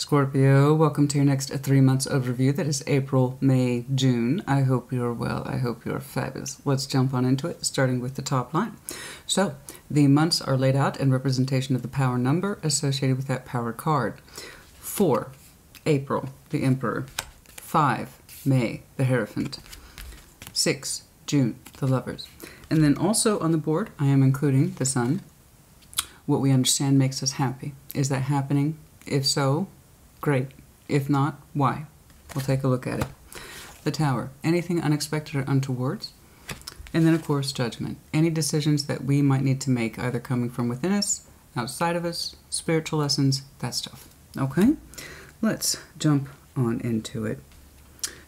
Scorpio, welcome to your next 3 months overview. That is April, May, June. I hope you're well. I hope you're fabulous. Let's jump on into it, starting with the top line. So, the months are laid out in representation of the power number associated with that power card. 4, April, the Emperor. 5, May, the Hierophant. 6, June, the Lovers. And then also on the board, I am including the Sun. What we understand makes us happy. Is that happening? If so, great. If not, why? We'll take a look at it. The Tower. Anything unexpected or untoward. And then, of course, Judgment. Any decisions that we might need to make, either coming from within us, outside of us, spiritual lessons, that stuff. Okay? Let's jump on into it.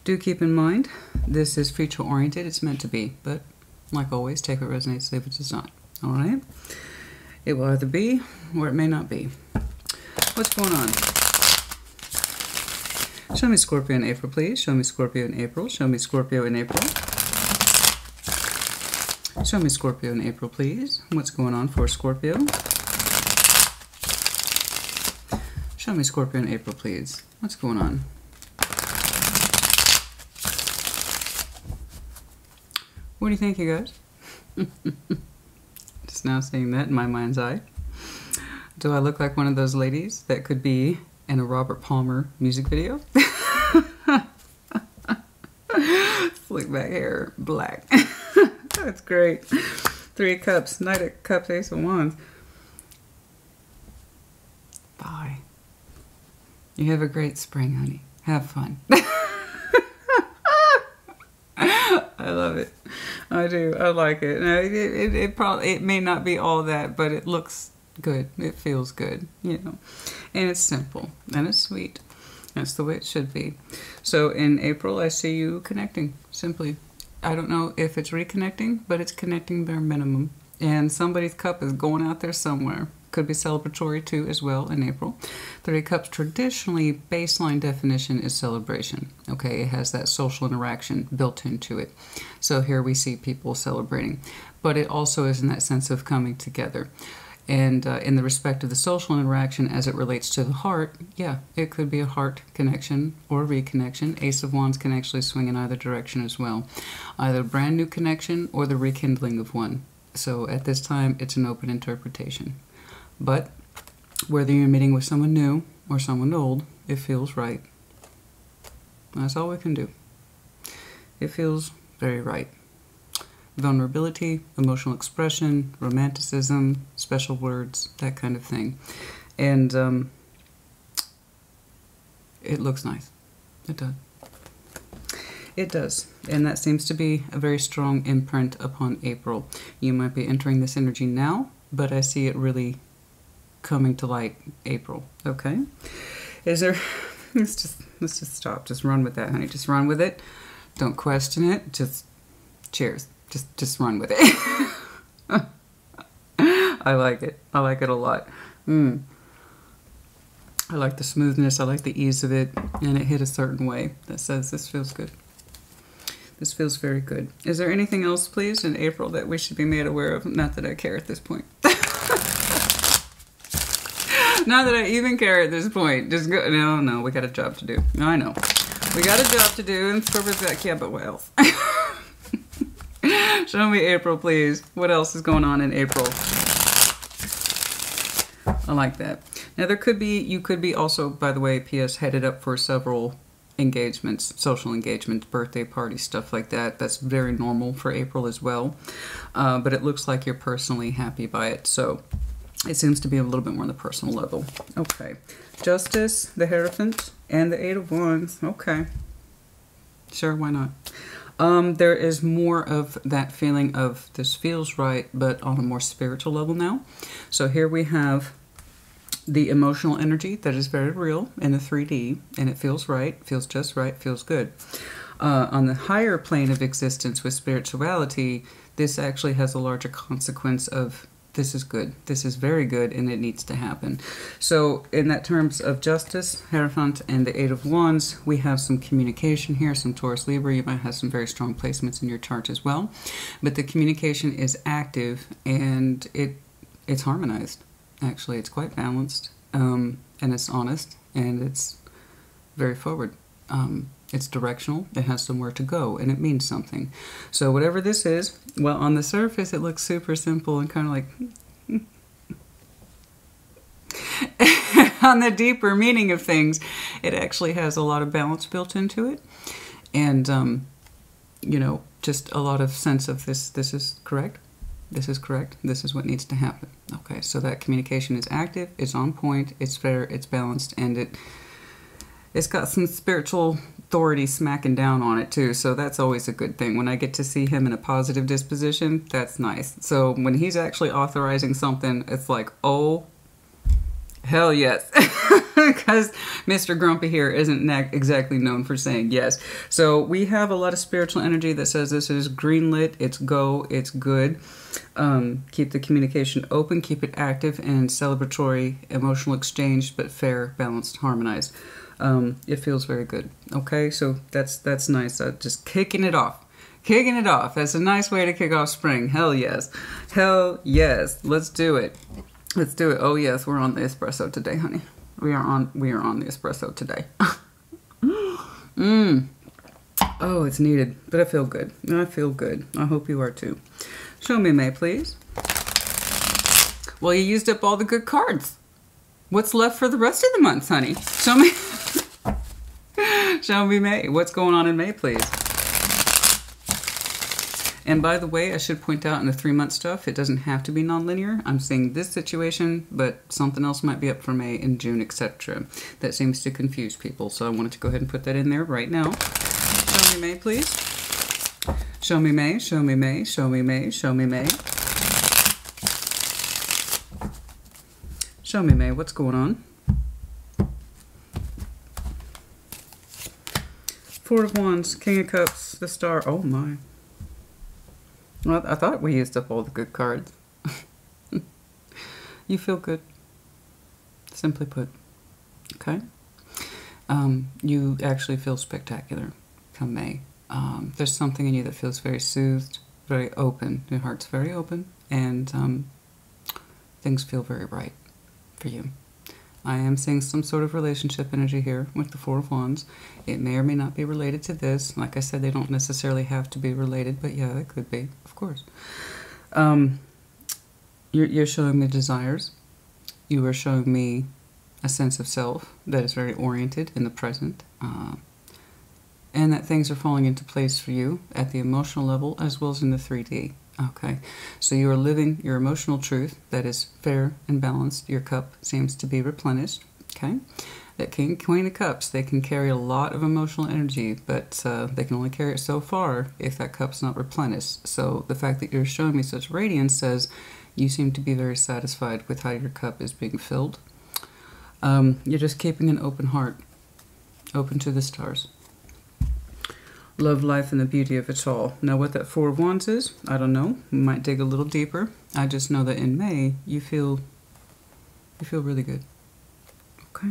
Do keep in mind, this is future-oriented. It's meant to be. But, like always, take what resonates, leave what does not. All right? It will either be or it may not be. What's going on? Show me Scorpio in April, please. Show me Scorpio in April. Show me Scorpio in April. Show me Scorpio in April, please. What's going on for Scorpio? Show me Scorpio in April, please. What's going on? What do you think, you guys? Just now seeing that in my mind's eye. Do I look like one of those ladies that could be in a Robert Palmer music video? Slick back hair, black. That's great. 3 of Cups, Knight of Cups, Ace of Wands. Bye. You have a great spring, honey. Have fun. I love it. I do. I like it. Now, it may not be all that, but it looks good. It feels good, you know. And it's simple and it's sweet. That's the way it should be. So in April, I see you connecting simply. I don't know if it's reconnecting, but it's connecting bare minimum. And somebody's cup is going out there somewhere. Could be celebratory too as well in April. 3 of Cups, traditionally, baseline definition is celebration. Okay, it has that social interaction built into it. So here we see people celebrating. But it also is in that sense of coming together. And in the respect of the social interaction as it relates to the heart, yeah, it could be a heart connection or reconnection. Ace of Wands can actually swing in either direction as well. Either a brand new connection or the rekindling of one. So at this time, it's an open interpretation. But whether you're meeting with someone new or someone old, it feels right. That's all we can do. It feels very right. Vulnerability, emotional expression, romanticism, special words, that kind of thing. And it looks nice. It does. It does. And that seems to be a very strong imprint upon April. You might be entering this energy now, but I see it really coming to light April. Okay? Is there... Let's just stop. Just run with that, honey. Just run with it. Don't question it. Just cheers. Just run with it. I like it. I like it a lot. I like the smoothness. I like the ease of it. And it hit a certain way that says this feels good. This feels very good. Is there anything else, please, in April that we should be made aware of? Not that I care at this point. Not that I even care at this point. Just go. No, we got a job to do. I know. We got a job to do. And Scorpio's like, yeah, but what else? Show me April, please. What else is going on in April? I like that. Now, you could be also, by the way, P.S., headed up for several engagements, social engagements, birthday parties, stuff like that. That's very normal for April as well. But it looks like you're personally happy by it. So it seems to be a little bit more on the personal level. Okay. Justice, the Hierophant, and the 8 of Wands. Okay. Sure, why not? There is more of that feeling of this feels right, but on a more spiritual level now. So here we have the emotional energy that is very real in the 3D, and it feels right, feels just right, feels good. On the higher plane of existence with spirituality, this actually has a larger consequence of this is good, this is very good, and it needs to happen. So in that terms of Justice, Hierophant, and the 8 of Wands, we have some communication here, some Taurus, Libra. You might have some very strong placements in your chart as well. But the communication is active, and it's harmonized. Actually, it's quite balanced. and it's honest, and it's very forward. It's directional, it has somewhere to go, and it means something. So whatever this is, well, on the surface it looks super simple and kind of like... on the deeper meaning of things, it actually has a lot of balance built into it. And, you know, just a lot of sense of this is correct, this is correct, this is what needs to happen. Okay, so that communication is active, it's on point, it's fair, it's balanced, and it's got some spiritual authority smacking down on it too, so that's always a good thing. When I get to see him in a positive disposition, that's nice. So when he's actually authorizing something, it's like, oh, hell yes. Because Mr. Grumpy here isn't exactly known for saying yes. So we have a lot of spiritual energy that says this is greenlit, it's go, it's good. Keep the communication open, keep it active and celebratory, emotional exchange, but fair, balanced, harmonized. It feels very good. Okay, so that's nice. Just kicking it off. Kicking it off. That's a nice way to kick off spring. Hell yes. Hell yes. Let's do it. Let's do it. Oh yes, we're on the espresso today, honey. We are on the espresso today. Oh, it's needed, but I feel good. I feel good. I hope you are too. Show me, May, please. Well, you used up all the good cards. What's left for the rest of the month, honey? Show me. Show me May. What's going on in May, please? And by the way, I should point out in the 3-month stuff, it doesn't have to be nonlinear. I'm saying this situation, but something else might be up for May and June, etc. That seems to confuse people, so I wanted to go ahead and put that in there right now. Show me May, please. Show me May, show me May, show me May, show me May. Show me May, what's going on? Four of Wands, King of Cups, the Star. Oh my. Well, I thought we used up all the good cards. You feel good. Simply put. Okay? You actually feel spectacular come May. There's something in you that feels very soothed, very open. Your heart's very open, and things feel very right for you. I am seeing some sort of relationship energy here with the Four of Wands. It may or may not be related to this. Like I said, they don't necessarily have to be related, but yeah, it could be, of course. You're showing me desires. You are showing me a sense of self that is very oriented in the present, and that things are falling into place for you at the emotional level as well as in the 3D. Okay, so you are living your emotional truth that is fair and balanced. Your cup seems to be replenished. Okay, that King, Queen of Cups, they can carry a lot of emotional energy, but they can only carry it so far if that cup's not replenished. So the fact that you're showing me such radiance says you seem to be very satisfied with how your cup is being filled. You're just keeping an open heart, open to the stars. Love life and the beauty of it all. Now what that Four of Wands is, I don't know. We might dig a little deeper. I just know that in May you feel really good. Okay,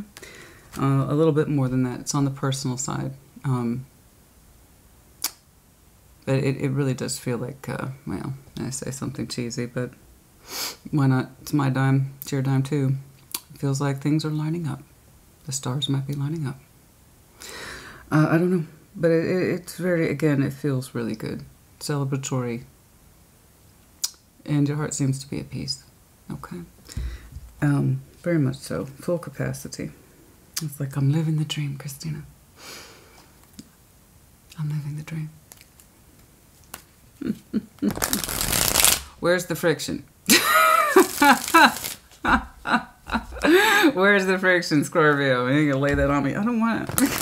a little bit more than that. It's on the personal side, but it really does feel like well, I say something cheesy, but why not? It's my dime. It's your dime too. It feels like things are lining up. The stars might be lining up. I don't know. But it's very, again, it feels really good. Celebratory. And your heart seems to be at peace. Okay. Very much so. Full capacity. It's like I'm living the dream, Christina. I'm living the dream. Where's the friction? Where's the friction, Scorpio? You ain't gonna lay that on me. I don't want it.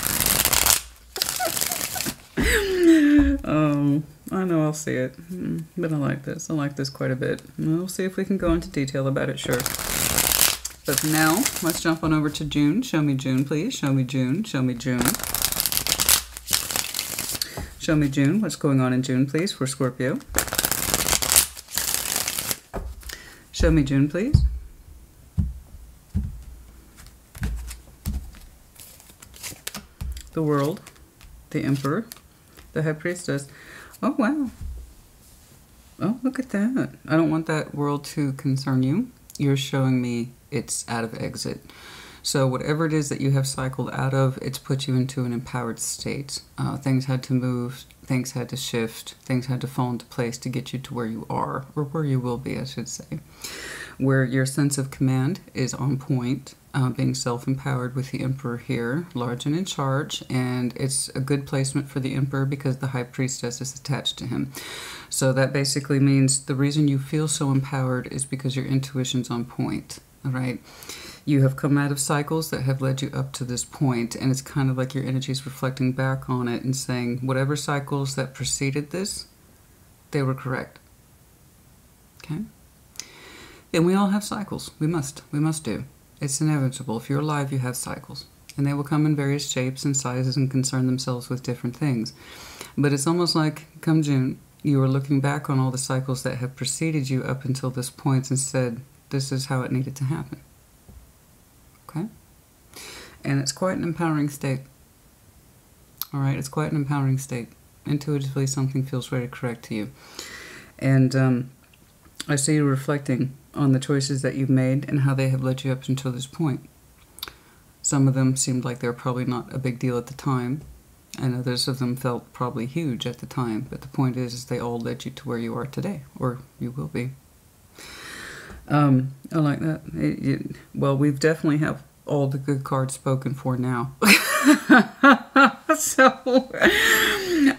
I know I'll see it, but I like this. I like this quite a bit. We'll see if we can go into detail about it, sure. But for now, let's jump on over to June. Show me June, please. Show me June. Show me June. Show me June. What's going on in June, please, for Scorpio? Show me June, please. The World, the Emperor, the High Priestess. Oh, wow. Oh, look at that. I don't want that world to concern you. You're showing me it's out of exit. So whatever it is that you have cycled out of, it's put you into an empowered state. Things had to move, things had to shift, things had to fall into place to get you to where you are, or where you will be, I should say. Where your sense of command is on point, being self-empowered with the Emperor here, large and in charge, and it's a good placement for the Emperor because the High Priestess is attached to him. So that basically means the reason you feel so empowered is because your intuition's on point, all right? You have come out of cycles that have led you up to this point, and it's kind of like your energy is reflecting back on it and saying, whatever cycles that preceded this, they were correct. Okay? And we all have cycles. We must do. It's inevitable. If you're alive, you have cycles. And they will come in various shapes and sizes and concern themselves with different things. But it's almost like, come June, you are looking back on all the cycles that have preceded you up until this point and said, this is how it needed to happen. Okay? And it's quite an empowering state. All right? It's quite an empowering state. Intuitively, something feels very correct to you. And I see you reflecting on the choices that you've made and how they have led you up until this point. Some of them seemed like they were probably not a big deal at the time, and others of them felt probably huge at the time. But the point is they all led you to where you are today, or you will be. I like that. Well, we've definitely have all the good cards spoken for now. So,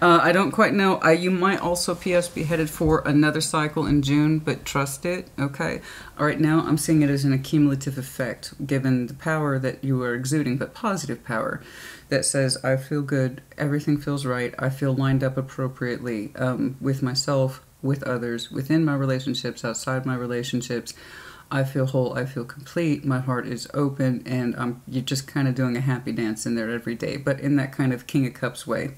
I don't quite know. You might also, P.S., be headed for another cycle in June, but trust it, okay? All right, now I'm seeing it as an accumulative effect, given the power that you are exuding, but positive power that says, I feel good, everything feels right, I feel lined up appropriately with myself, with others, within my relationships, outside my relationships. I feel whole, I feel complete, my heart is open, and you're just kind of doing a happy dance in there every day, but in that kind of King of Cups way.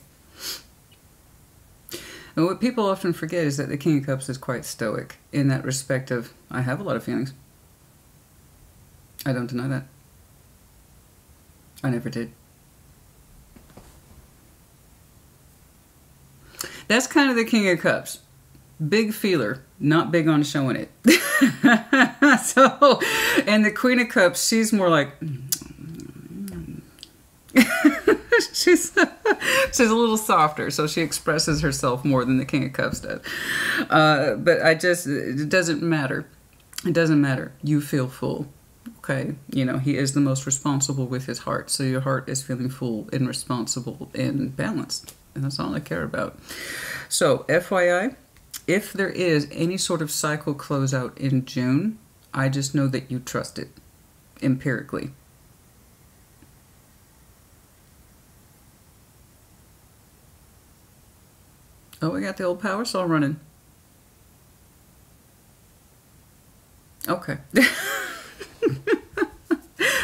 And what people often forget is that the King of Cups is quite stoic in that respect of, I have a lot of feelings. I don't deny that. I never did. That's kind of the King of Cups. Big feeler, not big on showing it. So, and the Queen of Cups, she's more like, she's a little softer, so she expresses herself more than the King of Cups does. But it doesn't matter. It doesn't matter. You feel full. Okay? You know, he is the most responsible with his heart, so your heart is feeling full and responsible and balanced. And that's all I care about. So, FYI, if there is any sort of cycle closeout in June, I just know that you trust it empirically. Oh, we got the old power saw running. Okay.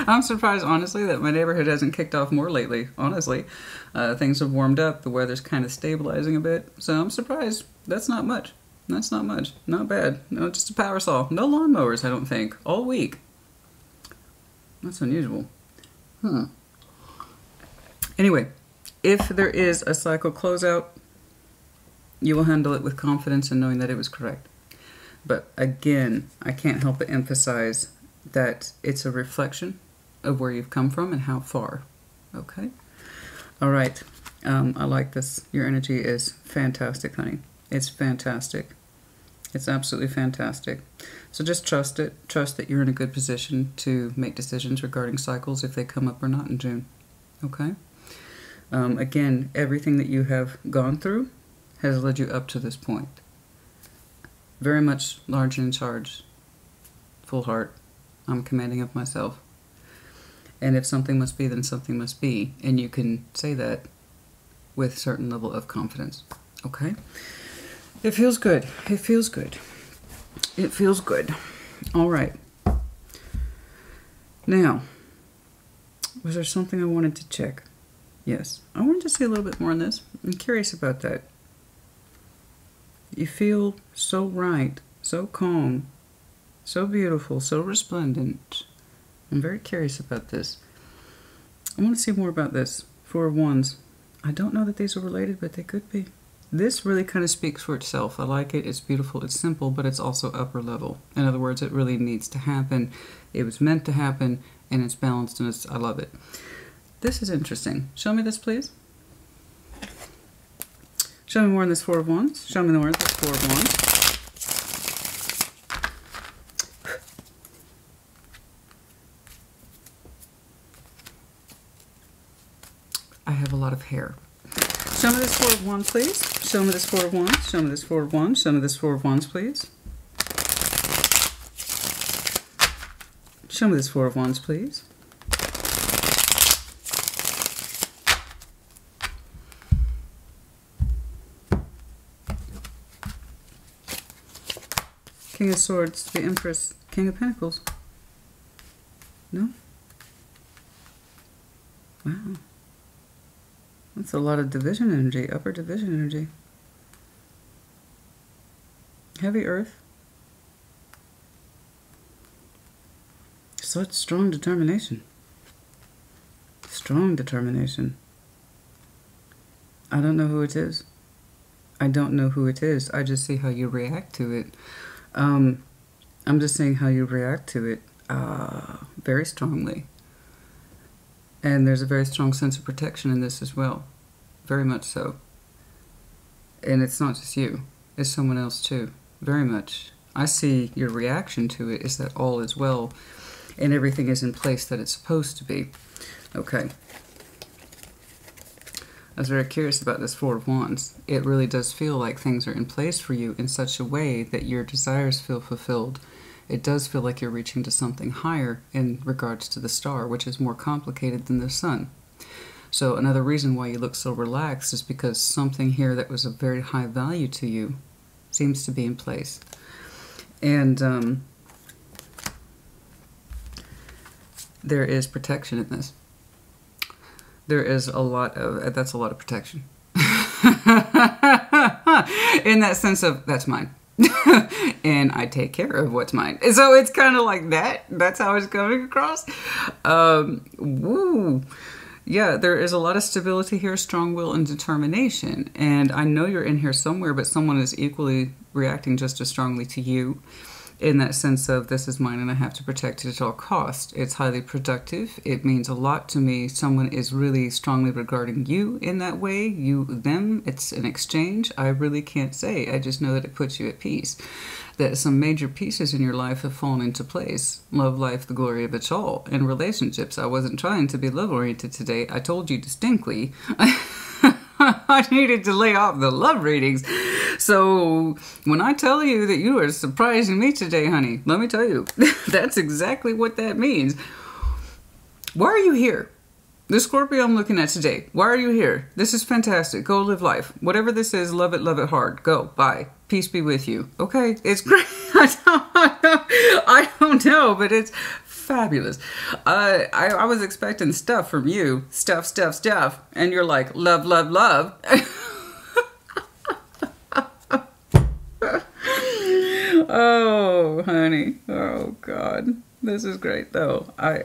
I'm surprised, honestly, that my neighborhood hasn't kicked off more lately, honestly. Things have warmed up. The weather's kind of stabilizing a bit. So I'm surprised. That's not much. That's not much. Not bad. No, just a power saw. No lawnmowers, I don't think. All week. That's unusual. Anyway, if there is a cycle closeout, you will handle it with confidence and knowing that it was correct. But again, I can't help but emphasize that it's a reflection of where you've come from and how far. Okay? All right. I like this. Your energy is fantastic, honey. It's fantastic. It's absolutely fantastic. So just trust it. Trust that you're in a good position to make decisions regarding cycles if they come up or not in June. Okay? Again, everything that you have gone through has led you up to this point. Very much large and in charge. Full heart. I'm commanding of myself. And if something must be, then something must be. And you can say that with a certain level of confidence. Okay? It feels good. It feels good. It feels good. All right. Now, was there something I wanted to check? Yes. I wanted to see a little bit more on this. I'm curious about that. You feel so right, so calm, so beautiful, so resplendent. I'm very curious about this. I want to see more about this. Four of Wands. I don't know that these are related, but they could be. this really kind of speaks for itself. I like it. It's beautiful. It's simple, but it's also upper level. In other words, it really needs to happen. It was meant to happen, and it's balanced, and I love it. This is interesting. Show me this, please. Show me more on this Four of Wands. Show me more on this Four of Wands. I have a lot of hair. Show me this Four of Wands, please. Show me this Four of Wands. Show me this Four of Wands. Show me this Four of Wands, please. Show me this Four of Wands, please. King of Swords, the Empress, King of Pentacles. No? Wow. That's a lot of division energy, upper division energy. Heavy Earth. Such strong determination. Strong determination. I don't know who it is. I don't know who it is. I just see how you react to it. I'm just saying how you react to it very strongly. And there's a very strong sense of protection in this as well. Very much so. And it's not just you. It's someone else too. Very much. I see your reaction to it is that all is well and everything is in place that it's supposed to be. Okay. I was very curious about this Four of Wands. It really does feel like things are in place for you in such a way that your desires feel fulfilled. It does feel like you're reaching to something higher in regards to the star, which is more complicated than the sun. So another reason why you look so relaxed is because something here that was of very high value to you seems to be in place. And there is protection in this. There is a lot of, that's a lot of protection. In that sense of, that's mine. And I take care of what's mine. So it's kind of like that. That's how it's coming across. Woo. Yeah, there is a lot of stability here, strong will and determination. And I know you're in here somewhere, but someone is equally reacting just as strongly to you in that sense of this is mine and I have to protect it at all costs. It's highly productive. It means a lot to me. Someone is really strongly regarding you in that way. You, them, it's an exchange. I really can't say. I just know that it puts you at peace. That some major pieces in your life have fallen into place. Love, life, the glory of it all. In relationships, I wasn't trying to be love-oriented today. I told you distinctly I needed to lay off the love readings. So when I tell you that you are surprising me today, honey, let me tell you, that's exactly what that means. Why are you here? The Scorpio I'm looking at today, why are you here? This is fantastic. Go live life. Whatever this is, love it hard. Go. Bye. Peace be with you. Okay? It's great. I don't know, but it's fabulous. I was expecting stuff from you. Stuff. And you're like, love. Oh, honey. Oh, God. This is great, though. I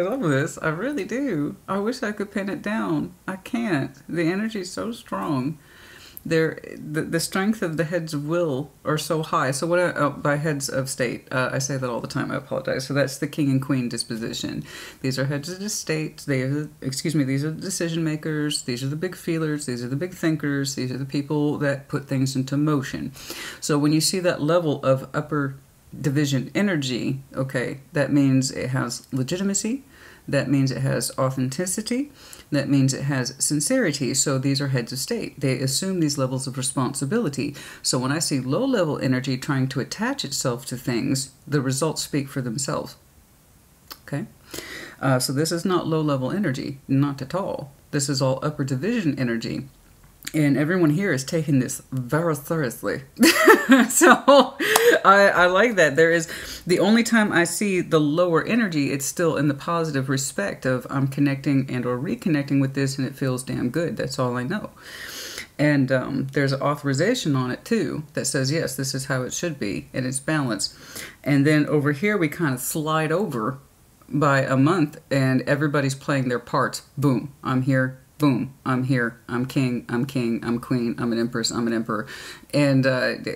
love this. I really do. I wish I could pin it down. I can't. The energy is so strong. The strength of the heads of will are so high. So what by heads of state, I say that all the time. I apologize. So that's the king and queen disposition. These are heads of the state. These are the decision makers. These are the big feelers. These are the big thinkers. These are the people that put things into motion. So when you see that level of upper division energy, okay, that means it has legitimacy. That means it has authenticity. That means it has sincerity. So these are heads of state. They assume these levels of responsibility. So when I see low-level energy trying to attach itself to things, the results speak for themselves. Okay? So this is not low-level energy. Not at all. This is all upper division energy. And everyone here is taking this very seriously. So I like that. There is the only time I see the lower energy, it's still in the positive respect of I'm connecting and or reconnecting with this and it feels damn good. That's all I know. And there's an authorization on it too that says, yes, this is how it should be and it's balanced. And then over here we kind of slide over by a month and everybody's playing their parts. Boom, I'm here. boom, I'm here, I'm king, I'm queen, I'm an empress, I'm an emperor. And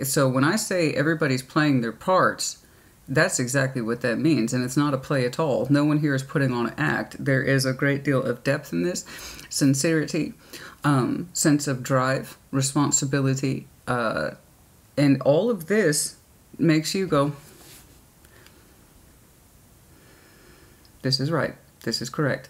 so when I say everybody's playing their parts, that's exactly what that means. And it's not a play at all. No one here is putting on an act. There is a great deal of depth in this, sincerity, sense of drive, responsibility, and all of this makes you go, this is right, this is correct.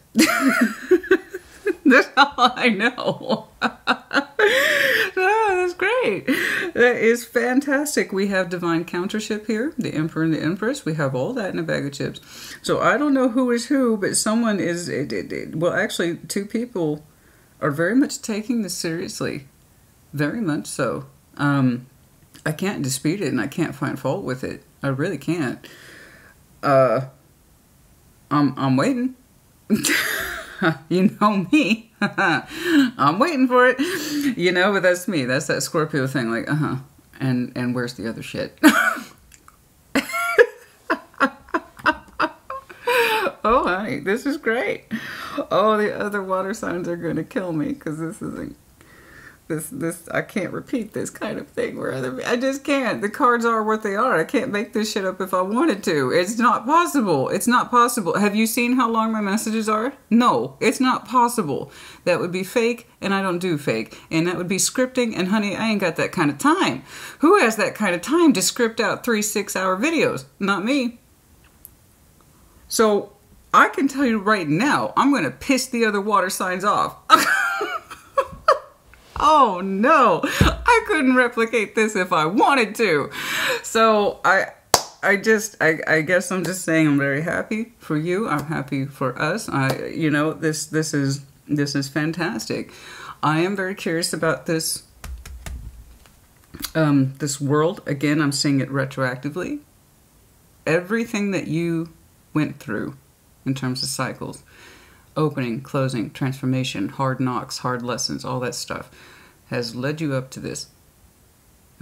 That's all I know. Oh, that's great. That is fantastic. We have divine countership here, the Emperor and the Empress. We have all that in a bag of chips. So I don't know who is who, but someone is, well, actually, two people are very much taking this seriously. Very much so. I can't dispute it, and I can't find fault with it. I really can't. I'm waiting. You know me. I'm waiting for it. You know, but that's me. That's that Scorpio thing. Like, and where's the other shit? Oh, honey, this is great. Oh, the other water signs are going to kill me because this isn't. This I can't repeat this kind of thing where I just can't. The cards are what they are. I can't make this shit up if I wanted to. It's not possible. It's not possible. Have you seen how long my messages are? No, it's not possible. That would be fake, and I don't do fake. And that would be scripting, and honey, I ain't got that kind of time. Who has that kind of time to script out 3 6-hour videos? Not me. So I can tell you right now, I'm going to piss the other water signs off. Oh no, I couldn't replicate this if I wanted to. So I guess I'm just saying I'm very happy for you. I'm happy for us. You know, this is fantastic. I am very curious about this this world. Again, I'm seeing it retroactively. Everything that you went through in terms of cycles, opening, closing, transformation, hard knocks, hard lessons, all that stuff has led you up to this.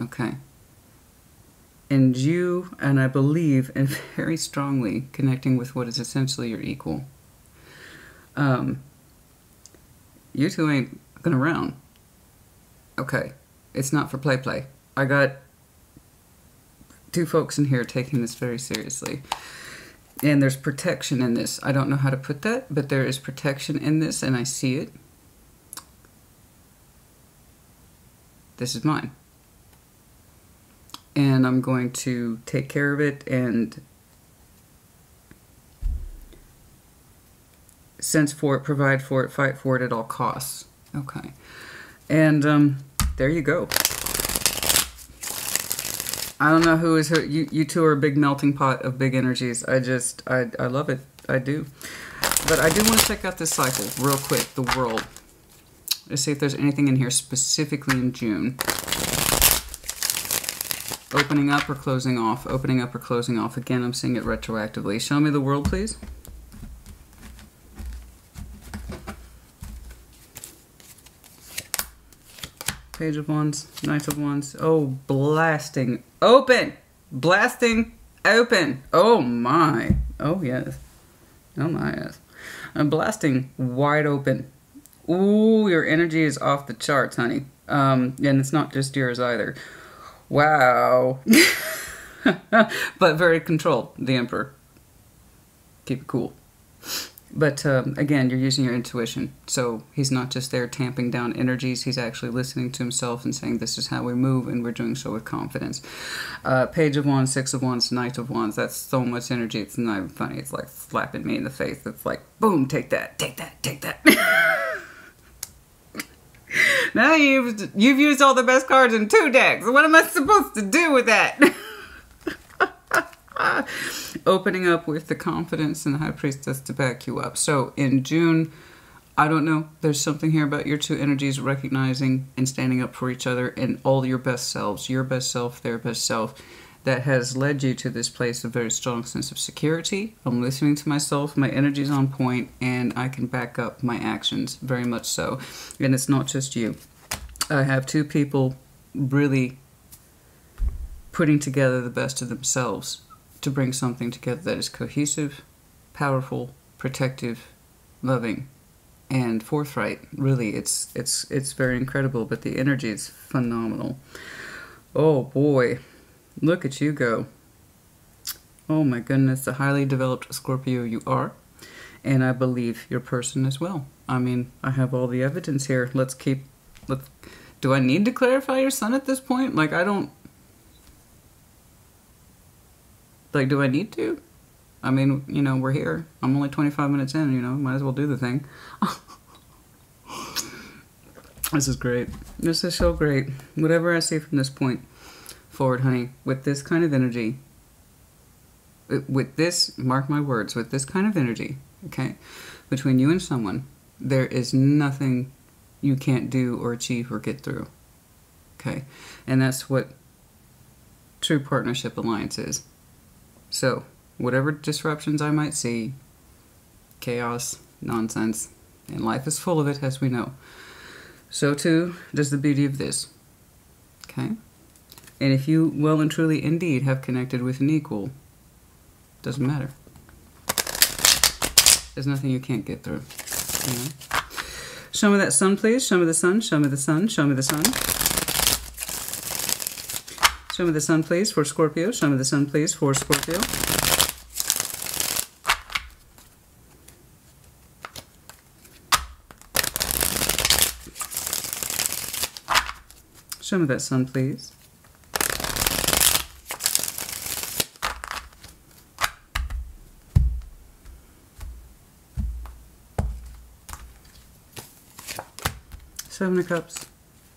Okay. And you, and I believe, and very strongly connecting with what is essentially your equal. You two ain't gonna round. Okay. It's not for play. I got 2 folks in here taking this very seriously. And there's protection in this. I don't know how to put that, but there is protection in this, and I see it. This is mine. And I'm going to take care of it and sense for it, provide for it, fight for it at all costs. Okay. And there you go. I don't know who is who. You two are a big melting pot of big energies. I love it. I do. But I do want to check out this cycle real quick, the world. Let's see if there's anything in here specifically in June. Opening up or closing off. Opening up or closing off. Again, I'm seeing it retroactively. Show me the world, please. Page of Wands. Knight of Wands. Oh, blasting open. Blasting open. Oh, my. Oh, yes. Oh, my, yes. I'm blasting wide open. Ooh, your energy is off the charts, honey. And it's not just yours either. Wow. But very controlled, the Emperor. Keep it cool. But again, you're using your intuition. So he's not just there tamping down energies. He's actually listening to himself and saying, this is how we move, and we're doing so with confidence. Page of Wands, 6 of Wands, Knight of Wands. That's so much energy. It's not even funny. It's like slapping me in the face. It's like, boom, take that, take that, take that. Now you've used all the best cards in 2 decks. What am I supposed to do with that? Opening up with the confidence and the High Priestess to back you up. So in June, I don't know, there's something here about your 2 energies recognizing and standing up for each other and all your best selves, your best self, their best self, that has led you to this place of very strong sense of security. I'm listening to myself, my energy's on point, and I can back up my actions, very much so. And it's not just you. I have 2 people really putting together the best of themselves to bring something together that is cohesive, powerful, protective, loving, and forthright. Really, it's very incredible, but the energy is phenomenal. Oh boy, look at you go. Oh my goodness, the highly developed Scorpio you are. And I believe your person as well. I mean, I have all the evidence here. Do I need to clarify your sun at this point? Like, I don't... Like, do I need to? I mean, you know, we're here. I'm only 25 minutes in, you know, might as well do the thing. This is great. This is so great. Whatever I see from this point forward, honey, with this kind of energy, with this, mark my words, with this kind of energy, okay, between you and someone, there is nothing you can't do or achieve or get through, okay? And that's what true partnership alliance is. So, whatever disruptions I might see, chaos, nonsense, and life is full of it, as we know. So too does the beauty of this, okay? And if you well and truly indeed have connected with an equal, doesn't matter. There's nothing you can't get through. You know? Show me that sun, please. Show me the sun. Show me the sun. Show me the sun. Show me the sun, please, for Scorpio. Show me the sun, please, for Scorpio. Show me that sun, please. Seven of Cups,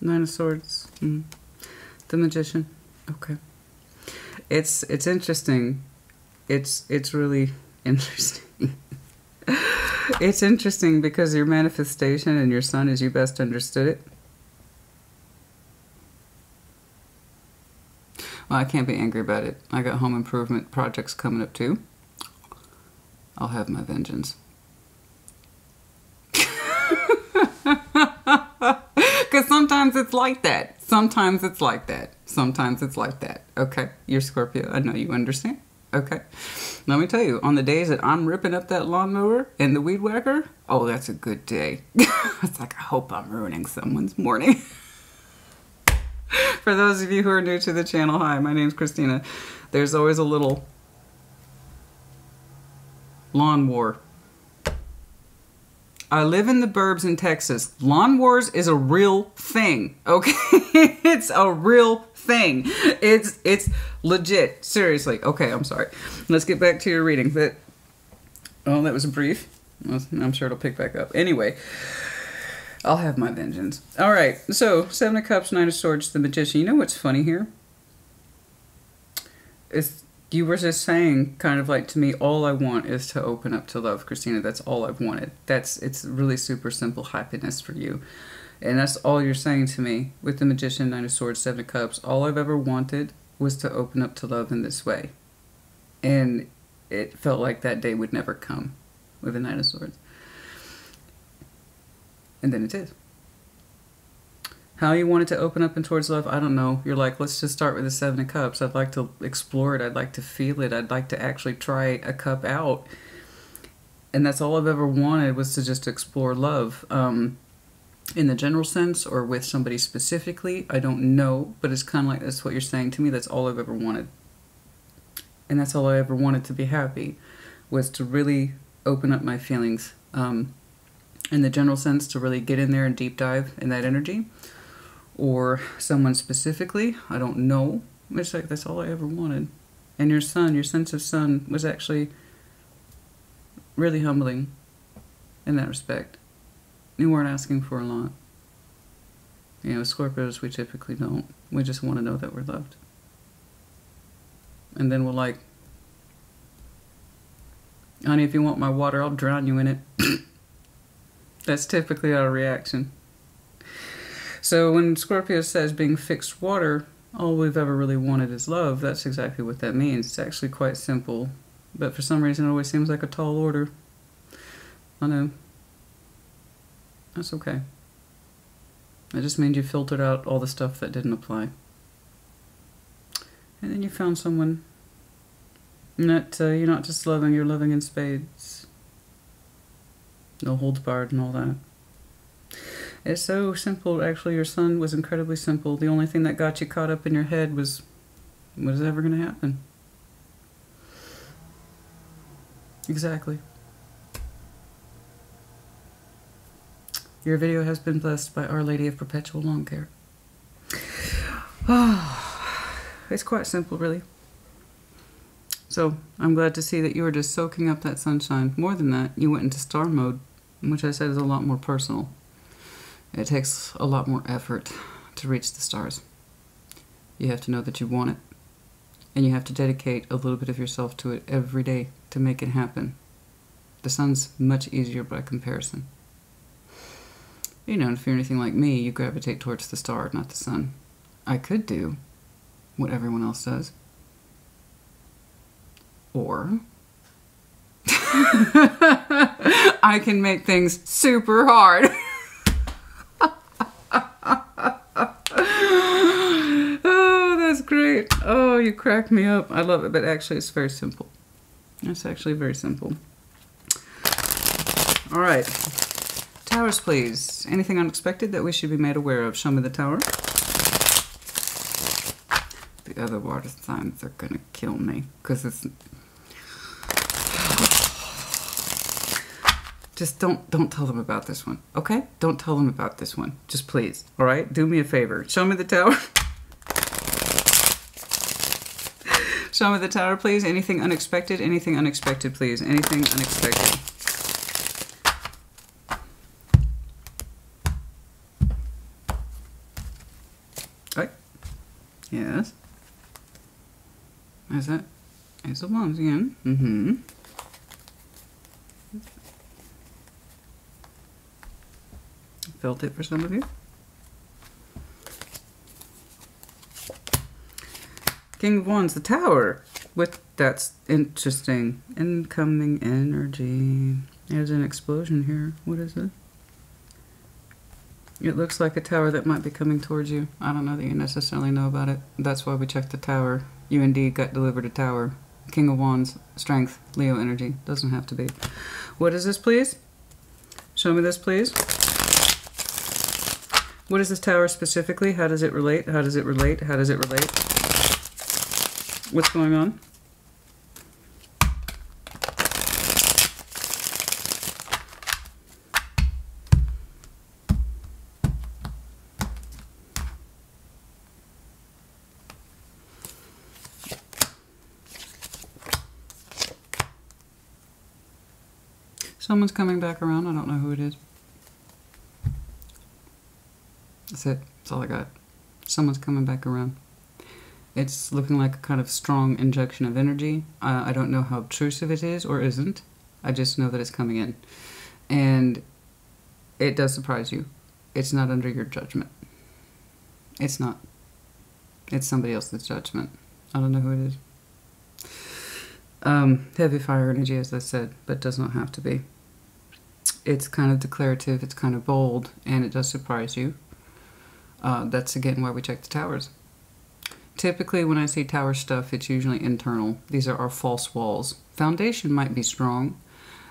Nine of Swords, the Magician. Okay, it's interesting. It's really interesting. It's interesting because your manifestation and your sun, as you best understood it. Well, I can't be angry about it. I got home improvement projects coming up too. I'll have my vengeance. Because sometimes it's like that. Sometimes it's like that. Sometimes it's like that. Okay, you're Scorpio. I know you understand. Okay. Let me tell you, on the days that I'm ripping up that lawnmower and the weed whacker, oh, that's a good day. It's like, I hope I'm ruining someone's morning. For those of you who are new to the channel, hi, my name's Christina. There's always a little lawn war. I live in the burbs in Texas. Lawn wars is a real thing, okay? It's a real thing. It's legit. Seriously. Okay, I'm sorry. Let's get back to your reading. That was brief. I'm sure it'll pick back up. Anyway, I'll have my vengeance. All right, so Seven of Cups, Nine of Swords, the Magician. You know what's funny here? You were just saying, kind of like to me, all I want is to open up to love, Christina. That's all I've wanted. It's really super simple happiness for you. And that's all you're saying to me with the Magician, Nine of Swords, Seven of Cups. All I've ever wanted was to open up to love in this way. And it felt like that day would never come with the Nine of Swords. And then it did. How you wanted to open up and towards love, I don't know. You're like, let's just start with the Seven of Cups. I'd like to explore it. I'd like to feel it. I'd like to actually try a cup out. And that's all I've ever wanted, was to just explore love. In the general sense, or with somebody specifically, I don't know. But it's kind of like, that's what you're saying to me. That's all I've ever wanted. And that's all I ever wanted to be happy, was to really open up my feelings. In the general sense, to really get in there and deep dive in that energy. Or someone specifically, I don't know. It's like, that's all I ever wanted. And your sun, your sense of sun, was actually really humbling in that respect. You weren't asking for a lot. You know, Scorpios, we typically don't. We just want to know that we're loved. And then we're like, honey, if you want my water, I'll drown you in it. That's typically our reaction. So when Scorpio says being fixed water, all we've ever really wanted is love, that's exactly what that means. It's actually quite simple. But for some reason it always seems like a tall order. I know. That's okay. It just means you filtered out all the stuff that didn't apply. And then you found someone that you're not just loving, you're loving in spades. No holds barred and all that. It's so simple. Actually, your sun was incredibly simple. The only thing that got you caught up in your head was, what is ever going to happen? Exactly. Your video has been blessed by Our Lady of Perpetual Lawn Care. Oh, it's quite simple, really. So, I'm glad to see that you were just soaking up that sunshine. More than that, you went into star mode, which I said is a lot more personal. It takes a lot more effort to reach the stars. You have to know that you want it. And you have to dedicate a little bit of yourself to it every day to make it happen. The sun's much easier by comparison. You know, if you're anything like me, you gravitate towards the star, not the sun. I could do what everyone else does. Or I can make things super hard. Oh, that's great. Oh, you crack me up. I love it, but actually it's very simple. It's actually very simple. All right. Taurus, please. Anything unexpected that we should be made aware of? Show me the Tower. The other water signs are gonna kill me because it's... Just don't tell them about this one, okay? Don't tell them about this one. Just please, all right? Do me a favor. Show me the Tower. Show me the Tower, please. Anything unexpected? Anything unexpected, please. Anything unexpected. Right? Yes. Is that? Ace of Wands again. Mm-hmm. Felt it for some of you. King of Wands, the Tower. That's interesting. Incoming energy. There's an explosion here. What is it? It looks like a tower that might be coming towards you. I don't know that you necessarily know about it. That's why we checked the Tower. You indeed got delivered a tower. King of Wands, strength, Leo energy. Doesn't have to be. What is this, please? Show me this, please. What is this Tower specifically? How does it relate? How does it relate? How does it relate? What's going on? Someone's coming back around. I don't know who it is. That's it. That's all I got. Someone's coming back around. It's looking like a kind of strong injection of energy. I don't know how obtrusive it is or isn't. I just know that it's coming in. And it does surprise you. It's not under your judgment. It's not. It's somebody else's judgment. I don't know who it is. Heavy fire energy, as I said, but does not have to be. It's kind of declarative, it's kind of bold, and it does surprise you. That's again why we check the towers. Typically when I see tower stuff, it's usually internal. These are our false walls. Foundation might be strong,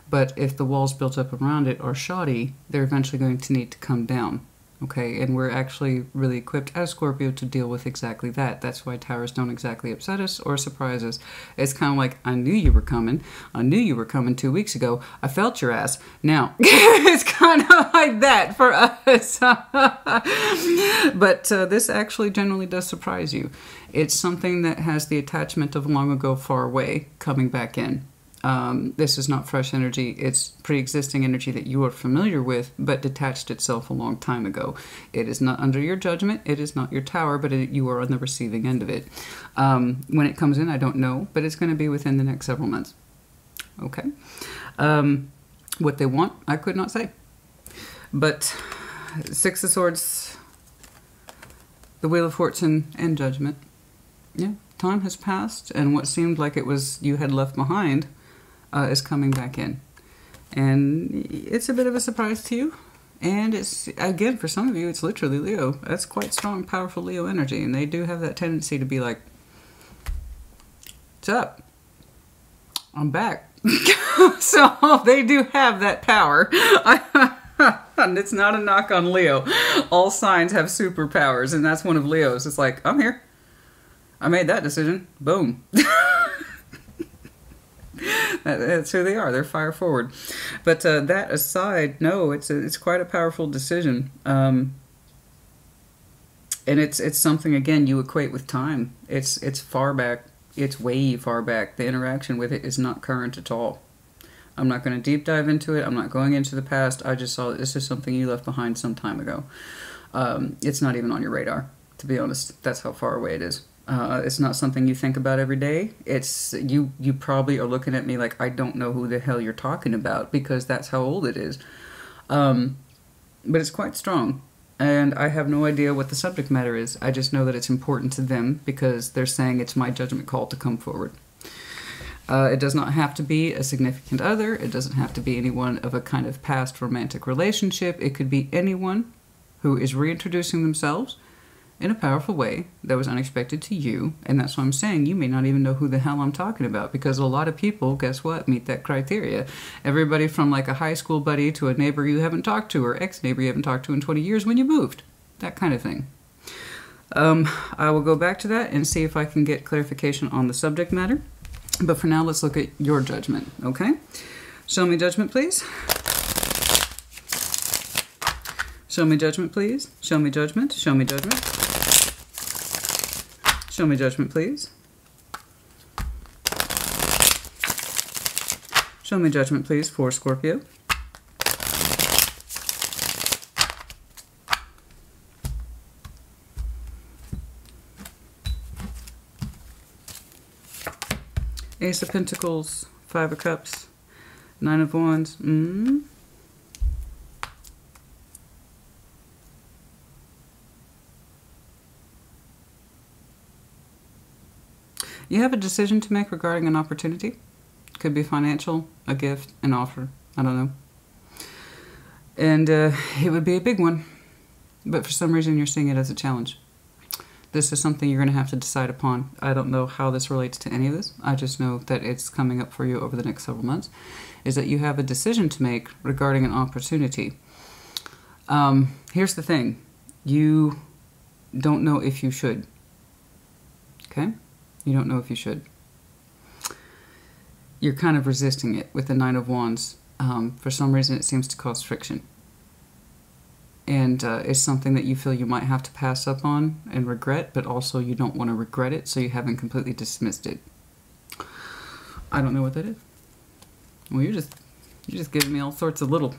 but if the walls built up around it are shoddy, they're eventually going to need to come down. Okay, and we're actually really equipped as Scorpio to deal with exactly that. That's why towers don't exactly upset us or surprise us. It's kind of like, I knew you were coming. I knew you were coming 2 weeks ago. I felt your ass. Now, it's kind of like that for us. But this actually generally does surprise you. It's something that has the attachment of long ago, far away, coming back in. This is not fresh energy. It's pre-existing energy that you are familiar with, but detached itself a long time ago. It is not under your judgment. It is not your tower, but you are on the receiving end of it. When it comes in, I don't know, but it's going to be within the next several months. Okay. What they want, I could not say. But Six of Swords, the Wheel of Fortune, and Judgment. Yeah, time has passed, and what seemed like it was you had left behind is coming back in. And it's a bit of a surprise to you. And it's, again, for some of you, it's literally Leo. That's quite strong, powerful Leo energy. And they do have that tendency to be like, what's up? I'm back. So they do have that power. And it's not a knock on Leo. All signs have superpowers, and that's one of Leo's. It's like, I'm here. I made that decision. Boom. That's who they are. They're fire forward. But that aside, no, it's quite a powerful decision. And it's something, again, you equate with time. It's far back. It's way far back. The interaction with it is not current at all. I'm not going to deep dive into it. I'm not going into the past. I just saw this is something you left behind some time ago. It's not even on your radar, to be honest. That's how far away it is. It's not something you think about every day. It's you probably are looking at me like I don't know who the hell you're talking about, because that's how old it is. But it's quite strong. And I have no idea what the subject matter is. I just know that it's important to them because they're saying it's my judgment call to come forward. It does not have to be a significant other. It doesn't have to be anyone of a kind of past romantic relationship. It could be anyone who is reintroducing themselves in a powerful way that was unexpected to you. And that's what I'm saying. You may not even know who the hell I'm talking about, because a lot of people, guess what, meet that criteria. Everybody from like a high school buddy to a neighbor you haven't talked to, or ex-neighbor you haven't talked to in 20 years when you moved. That kind of thing. I will go back to that and see if I can get clarification on the subject matter. But for now, let's look at your judgment, okay? Show me judgment, please. Show me judgment, please. Show me judgment. Show me judgment. Show me judgment, please. Show me judgment, please, for Scorpio. Ace of Pentacles, Five of Cups, Nine of Wands. You have a decision to make regarding an opportunity. Could be financial, a gift, an offer. I don't know. And it would be a big one. But for some reason, you're seeing it as a challenge. This is something you're going to have to decide upon. I don't know how this relates to any of this. I just know that it's coming up for you over the next several months. Is that you have a decision to make regarding an opportunity. Here's the thing. You don't know if you should. Okay? You don't know if you should. You're kind of resisting it with the Nine of Wands. For some reason, it seems to cause friction. And it's something that you feel you might have to pass up on and regret, but also you don't want to regret it, so you haven't completely dismissed it. I don't know what that is. Well, you're just giving me all sorts of little...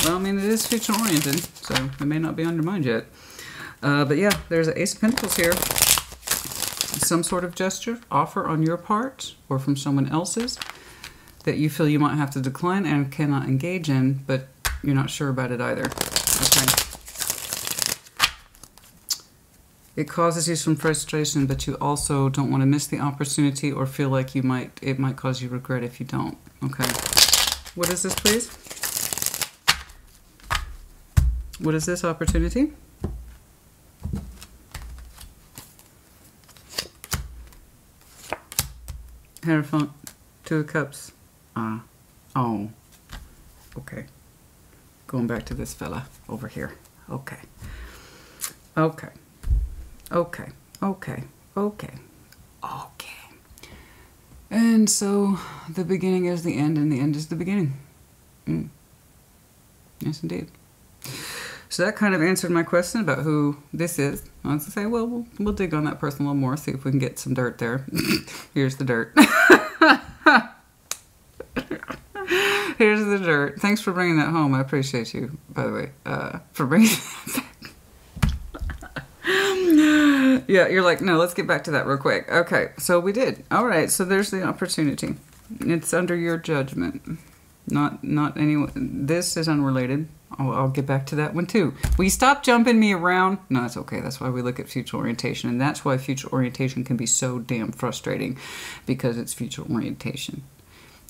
Well, I mean, it is future-oriented, so it may not be on your mind yet. But yeah, there's an Ace of Pentacles here. Some sort of gesture, offer on your part, or from someone else's, that you feel you might have to decline and cannot engage in, but you're not sure about it either. Okay. It causes you some frustration, but you also don't want to miss the opportunity or feel like it might cause you regret if you don't. Okay. What is this, please? What is this opportunity? Hierophant, Two of Cups. Oh. Okay. Going back to this fella over here. Okay. Okay. Okay. Okay. Okay. Okay. And so the beginning is the end and the end is the beginning. Yes, indeed. So that kind of answered my question about who this is. I was going to say, well, we'll dig on that person a little more, see if we can get some dirt there. Here's the dirt. Here's the dirt. Thanks for bringing that home. I appreciate you, by the way, for bringing that back. Yeah, you're like, no, let's get back to that real quick. Okay, so we did. All right, so there's the opportunity. It's under your judgment. Not anyone. This is unrelated. I'll get back to that one too. Will you stop jumping me around? No, that's okay. That's why we look at future orientation. And that's why future orientation can be so damn frustrating. Because it's future orientation.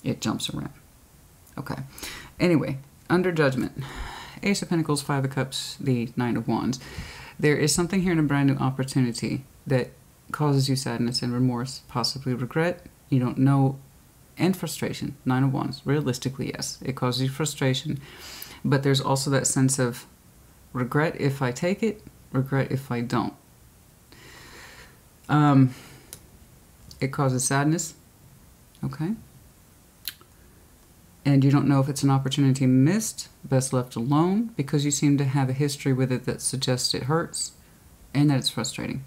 It jumps around. Okay. Anyway, under judgment. Ace of Pentacles, Five of Cups, the Nine of Wands. There is something here in a brand new opportunity that causes you sadness and remorse, possibly regret. You don't know and frustration. 9 of Wands. Realistically, yes, it causes you frustration. But there's also that sense of regret if I take it, regret if I don't. It causes sadness, okay? And you don't know if it's an opportunity missed, best left alone, because you seem to have a history with it that suggests it hurts and that it's frustrating.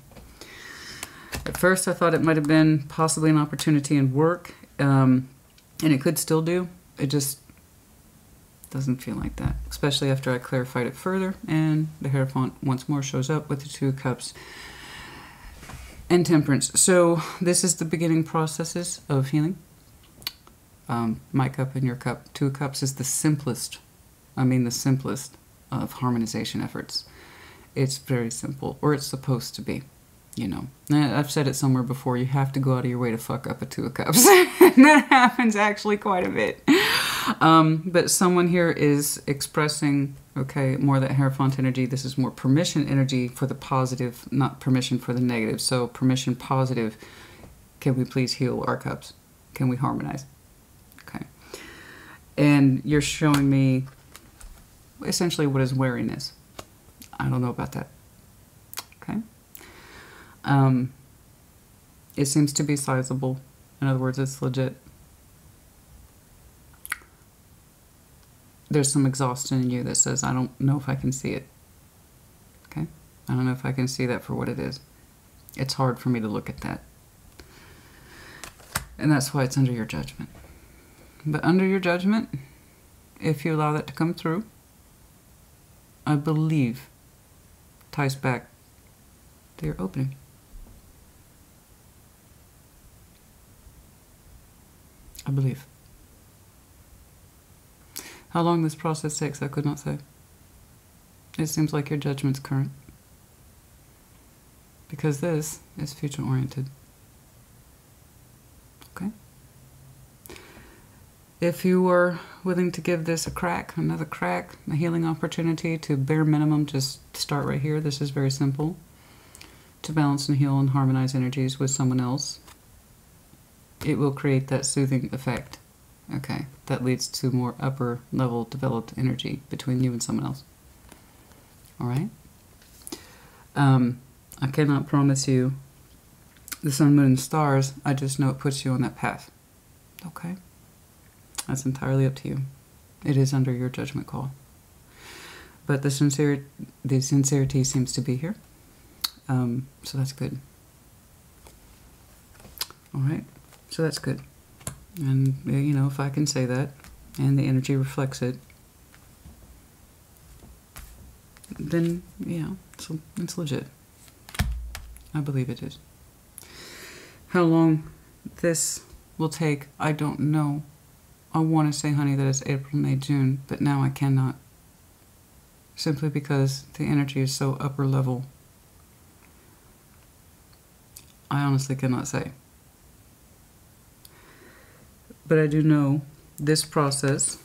At first, I thought it might have been possibly an opportunity in work, and it could still do. It just doesn't feel like that, especially after I clarified it further, and the Hierophant once more shows up with the 2 of Cups and Temperance. So this is the beginning processes of healing. My cup and your cup. 2 of Cups is the simplest, the simplest of harmonization efforts. It's very simple, or it's supposed to be, you know. I've said it somewhere before, you have to go out of your way to fuck up a 2 of Cups. And that happens actually quite a bit. But someone here is expressing, okay, more that Hierophant energy. This is more permission energy for the positive, not permission for the negative. So permission positive. Can we please heal our cups? Can we harmonize? Okay. And you're showing me essentially what his wearing is. I don't know about that. Okay. It seems to be sizable. In other words, it's legit. There's some exhaustion in you that says, I don't know if I can see it. Okay? I don't know if I can see that for what it is. It's hard for me to look at that. And that's why it's under your judgment. But under your judgment, if you allow that to come through, I believe ties back to your opening. I believe. How long this process takes, I could not say. It seems like your judgment's current. Because this is future-oriented. Okay? If you were willing to give this a crack, another crack, a healing opportunity to bare minimum, just start right here. This is very simple. To balance and heal and harmonize energies with someone else. It will create that soothing effect. Okay, that leads to more upper level developed energy between you and someone else. All right? I cannot promise you the sun, moon, and stars. I just know it puts you on that path. Okay? That's entirely up to you. It is under your judgment call. But the sincerity seems to be here. So that's good. All right? So that's good. And, you know, if I can say that, and the energy reflects it, then, yeah, it's legit. I believe it is. How long this will take, I don't know. I want to say, honey, that it's April, May, June, but now I cannot. Simply because the energy is so upper level. I honestly cannot say. But I do know this process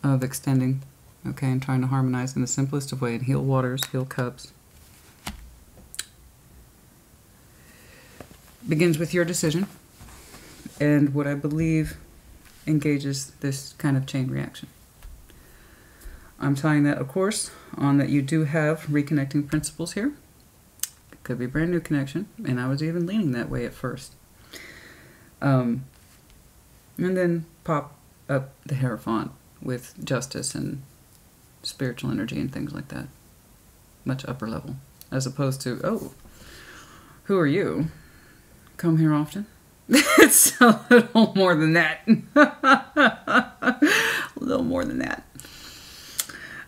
of extending, okay, and trying to harmonize in the simplest of ways, and heal waters, heal cups, begins with your decision and what I believe engages this kind of chain reaction. I'm tying that, of course, on that you do have reconnecting principles here. It could be a brand new connection, and I was even leaning that way at first. And then pop up the Hierophant with justice and spiritual energy and things like that. Much upper level. As opposed to, oh, who are you? Come here often? It's a little more than that. A little more than that.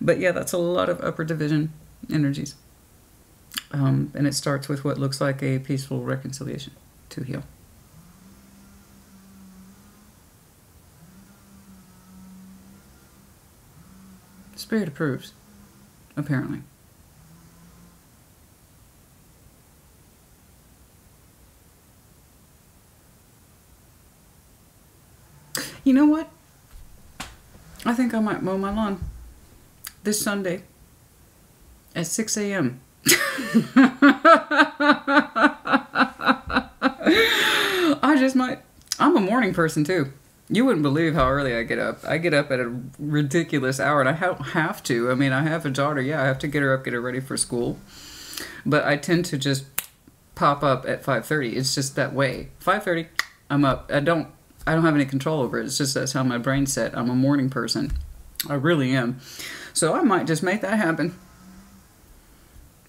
But yeah, that's a lot of upper division energies. And it starts with what looks like a peaceful reconciliation to heal. Spirit approves, apparently. You know what? I think I might mow my lawn this Sunday at 6 a.m. I just might. I'm a morning person too. You wouldn't believe how early I get up. I get up at a ridiculous hour, and I have to. I mean, I have a daughter. Yeah, I have to get her up, get her ready for school. But I tend to just pop up at 5:30. It's just that way. 5:30, I'm up. I don't have any control over it. It's just that's how my brain's set. I'm a morning person. I really am. So I might just make that happen.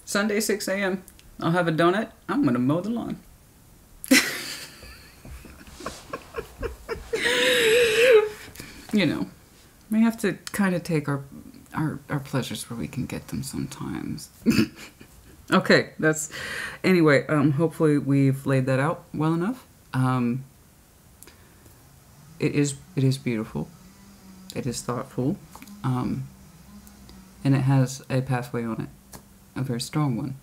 Sunday, 6 a.m. I'll have a donut. I'm going to mow the lawn. You know, we have to kind of take our pleasures where we can get them sometimes. Okay, anyway, hopefully we've laid that out well enough. It is beautiful. It is thoughtful. And it has a pathway on it, a very strong one.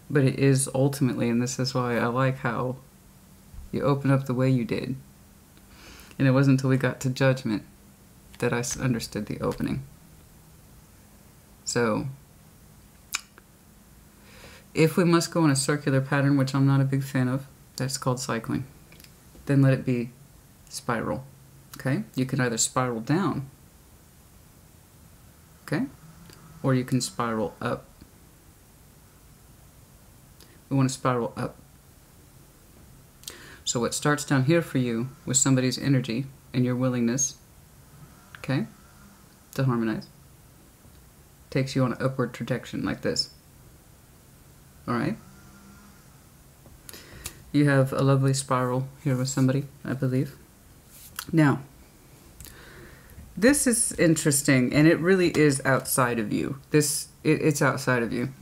But it is ultimately, and this is why I like how you open up the way you did. And it wasn't until we got to judgment that I understood the opening. So, if we must go in a circular pattern, which I'm not a big fan of, that's called cycling, then let it be spiral. Okay? You can either spiral down, okay? Or you can spiral up. We want to spiral up. So what starts down here for you with somebody's energy and your willingness, okay, to harmonize, takes you on an upward trajectory like this. Alright? You have a lovely spiral here with somebody, I believe. Now, this is interesting, and it really is outside of you. It's outside of you.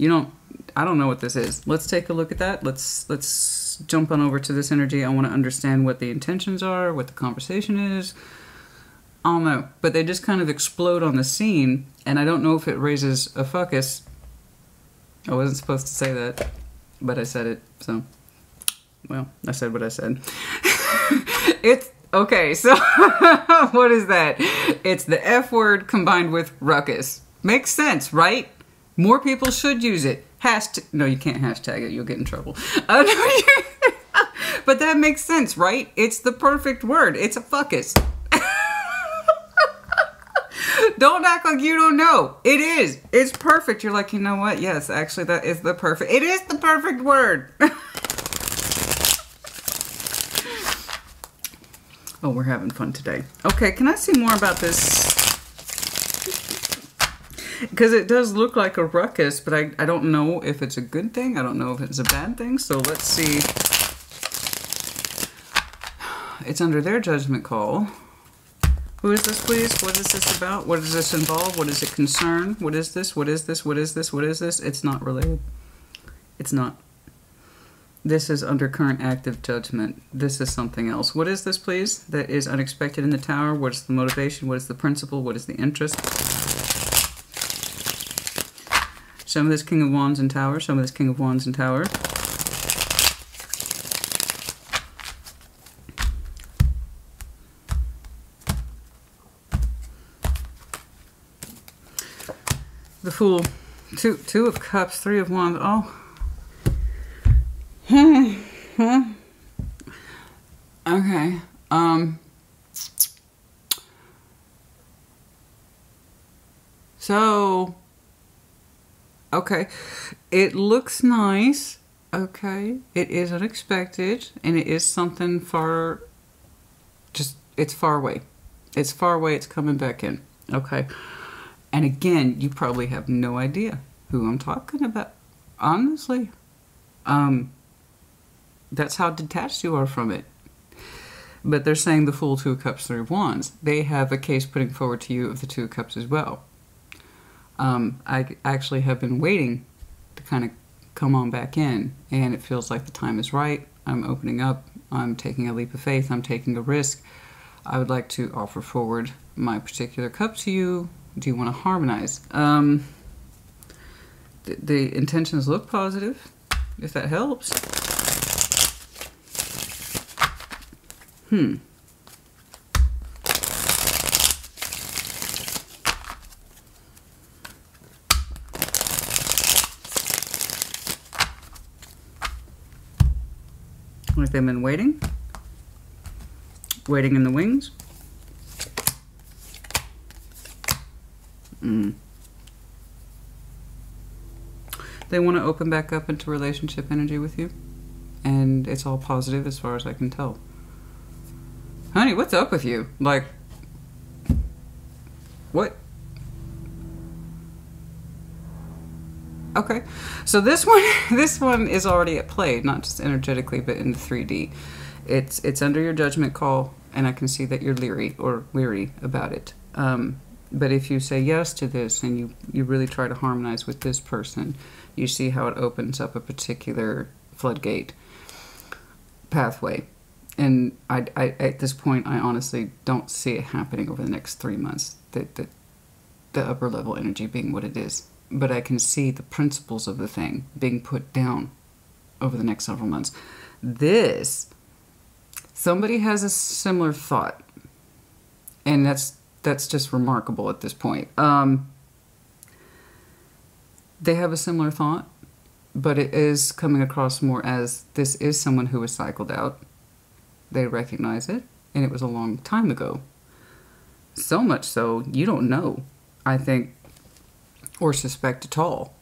I don't know what this is. Let's take a look at that. Let's jump on over to this energy. I want to understand what the intentions are, what the conversation is. I don't know. But they just kind of explode on the scene, and I don't know if it raises a fuckus. I wasn't supposed to say that, but I said it, so... Well, I said what I said. It's... Okay, so what is that? It's the F word combined with ruckus. Makes sense, right? More people should use it. No, you can't hashtag it. You'll get in trouble. But that makes sense, right? It's the perfect word. It's a fuckus. Don't act like you don't know. It is. It's perfect. You're like, you know what? Yes, actually, that is the perfect... It is the perfect word. Oh, we're having fun today. Okay, can I see more about this? Because it does look like a ruckus, but I don't know if it's a good thing. I don't know if it's a bad thing. So let's see. It's under their judgment call. Who is this, please? What is this about? What does this involve? What does it concern? What is this? What is this? What is this? What is this? It's not related. It's not. This is under current active judgment. This is something else. What is this, please? That is unexpected in the tower. What is the motivation? What is the principle? What is the interest? Some of this King of Wands and Tower. Some of this King of Wands and Tower. The Fool. Two of Cups. Three of Wands. Oh. Okay. So, okay. It looks nice. Okay. It is unexpected, and it is something far, it's far away. It's far away. It's coming back in. Okay. And again, you probably have no idea who I'm talking about. Honestly. That's how detached you are from it. But they're saying the Fool, Two of Cups, Three of Wands. They have a case putting forward to you of the Two of Cups as well. I actually have been waiting to kind of come on back in, and it feels like the time is right. I'm opening up. I'm taking a leap of faith. I'm taking a risk. I would like to offer forward my particular cup to you. Do you want to harmonize? The intentions look positive, if that helps. Like they've been waiting. Waiting in the wings. They want to open back up into relationship energy with you. And it's all positive as far as I can tell. Honey, what's up with you? Like, what? Okay, so this one is already at play, not just energetically, but in the 3D. It's under your judgment call, and I can see that you're leery about it. But if you say yes to this and you really try to harmonize with this person, you see how it opens up a particular floodgate pathway. And I at this point, I honestly don't see it happening over the next 3 months, the upper level energy being what it is. But I can see the principles of the thing being put down over the next several months. Somebody has a similar thought. And that's just remarkable at this point. They have a similar thought, but it is coming across more as this is someone who was cycled out. They recognize it, and it was a long time ago. So much so, you don't know, I think, or suspect at all.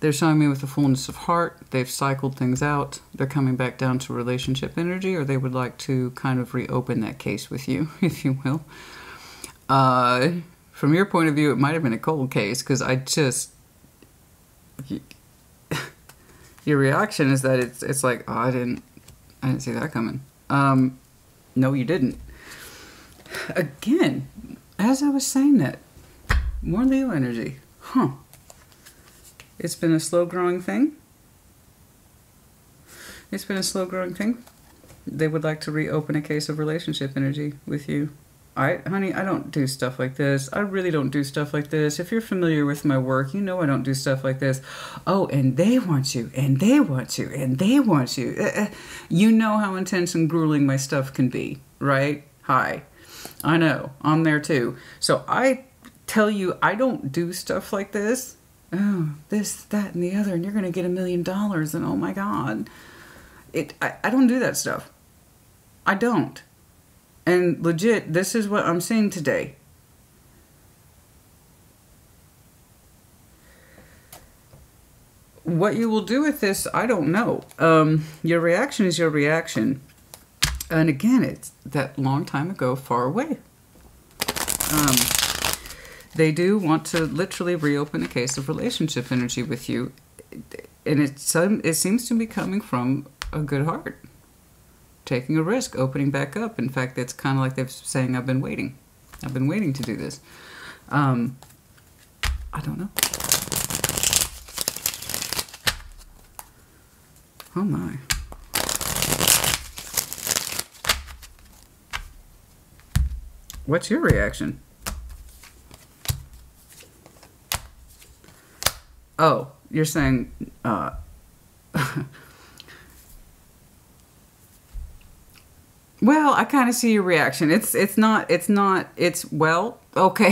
They're showing me with the fullness of heart. They've cycled things out. They're coming back down to relationship energy, or they would like to kind of reopen that case with you, if you will. From your point of view, it might have been a cold case, because your reaction is that it's like, oh, I didn't see that coming. No, you didn't. Again, as I was saying that, more Leo energy. Huh. It's been a slow-growing thing. It's been a slow-growing thing. They would like to reopen a case of relationship energy with you. Honey, I don't do stuff like this. I really don't do stuff like this. If you're familiar with my work, you know I don't do stuff like this. Oh, and they want you, and they want you, and they want you. You know how intense and grueling my stuff can be, right? Hi. I know. I'm there too. So I tell you, I don't do stuff like this. Oh, this, that, and the other, and you're going to get $1 million, and oh my God. I don't do that stuff. I don't. And legit, this is what I'm seeing today. What you will do with this, I don't know. Your reaction is your reaction. And again, it's that long time ago, far away. They do want to literally reopen a case of relationship energy with you. And it seems to be coming from a good heart. Taking a risk, opening back up. In fact, it's kind of like they're saying, I've been waiting. I've been waiting to do this. I don't know. Oh my. What's your reaction? Oh, you're saying, well, I kind of see your reaction. It's well, okay.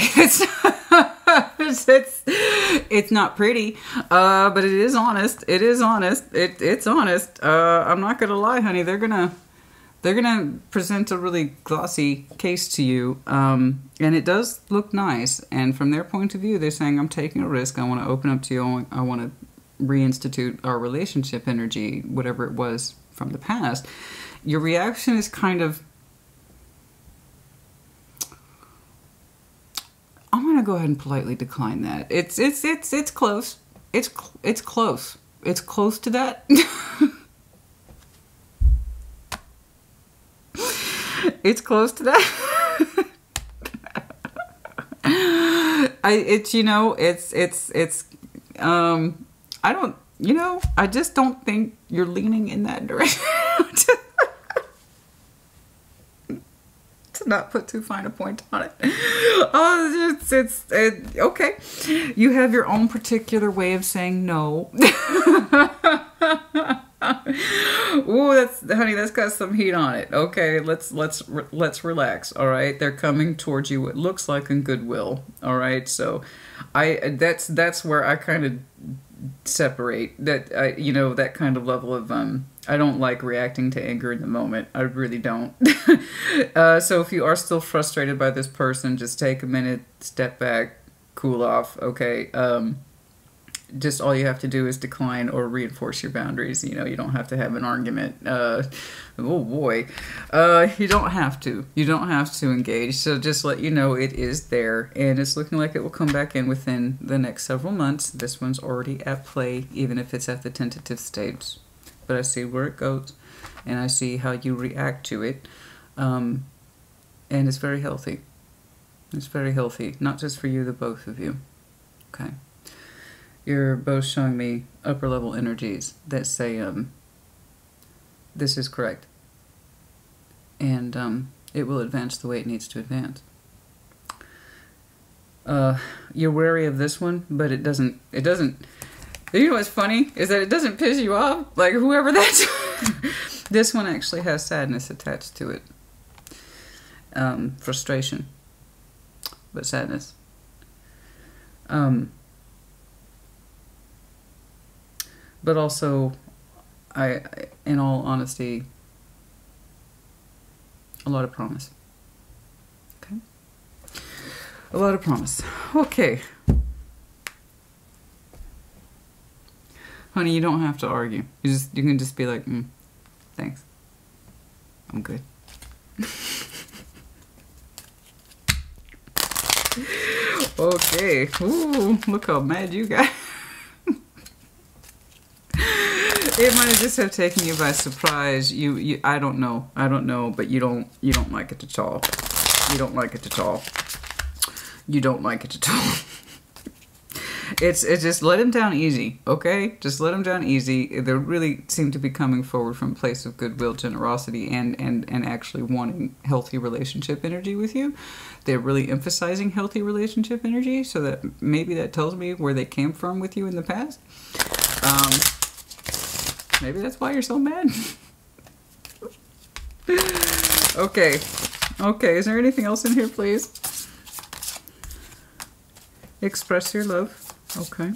It's not pretty, but it is honest. It is honest. It's honest. I'm not gonna lie, honey. They're gonna present a really glossy case to you, and it does look nice. And from their point of view, they're saying, I'm taking a risk. I want to open up to you. I want to reinstitute our relationship energy, whatever it was from the past. Your reaction is kind of, I'm gonna go ahead and politely decline that. It's close. It's close. It's close to that. It's close to that. I just don't think you're leaning in that direction. To not put too fine a point on it. Okay. You have your own particular way of saying no. Ooh, honey, that's got some heat on it. Okay, let's relax. All right, they're coming towards you. It looks like in goodwill. All right, so that's where I kind of separate that. That kind of level of I don't like reacting to anger in the moment. I really don't. So if you are still frustrated by this person, just take a minute, step back, cool off, okay? Just all you have to do is decline or reinforce your boundaries. You know, you don't have to have an argument. Oh boy. You don't have to. You don't have to engage. So just let you know it is there. And it's looking like it will come back in within the next several months. This one's already at play, even if it's at the tentative stage. But I see where it goes. And I see how you react to it. And it's very healthy. It's very healthy. Not just for you, the both of you. Okay. You're both showing me upper level energies that say this is correct, and it will advance the way it needs to advance. You're wary of this one, but it doesn't. You know what's funny is that it doesn't piss you off. Like whoever that's. This one actually has sadness attached to it. Frustration, but sadness. But also, in all honesty, a lot of promise. Okay? A lot of promise. Okay. Honey, you don't have to argue. You can just be like, thanks. I'm good. Okay. Ooh, look how mad you got. It might just have taken you by surprise. I don't know, but you don't like it at all. You don't like it at all. You don't like it at all. It's just let him down easy, okay? Just let him down easy. They really seem to be coming forward from a place of goodwill, generosity, and actually wanting healthy relationship energy with you. They're really emphasizing healthy relationship energy, so that maybe that tells me where they came from with you in the past. Maybe that's why you're so mad. Okay. Okay, is there anything else in here, please? Express your love. Okay.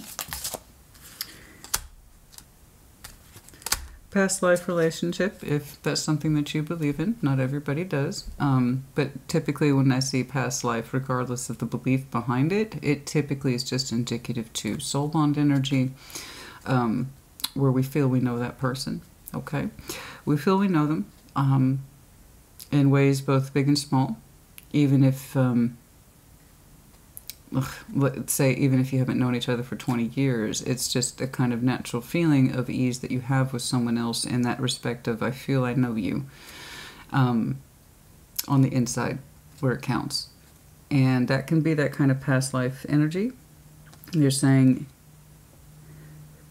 Past life relationship, if that's something that you believe in. Not everybody does. But typically when I see past life, regardless of the belief behind it, it typically is just indicative to soul bond energy, where we feel we know that person, okay? We feel we know them in ways both big and small, even if, let's say, even if you haven't known each other for 20 years, it's just a kind of natural feeling of ease that you have with someone else in that respect of, I feel I know you, on the inside, where it counts. And that can be that kind of past life energy. You're saying,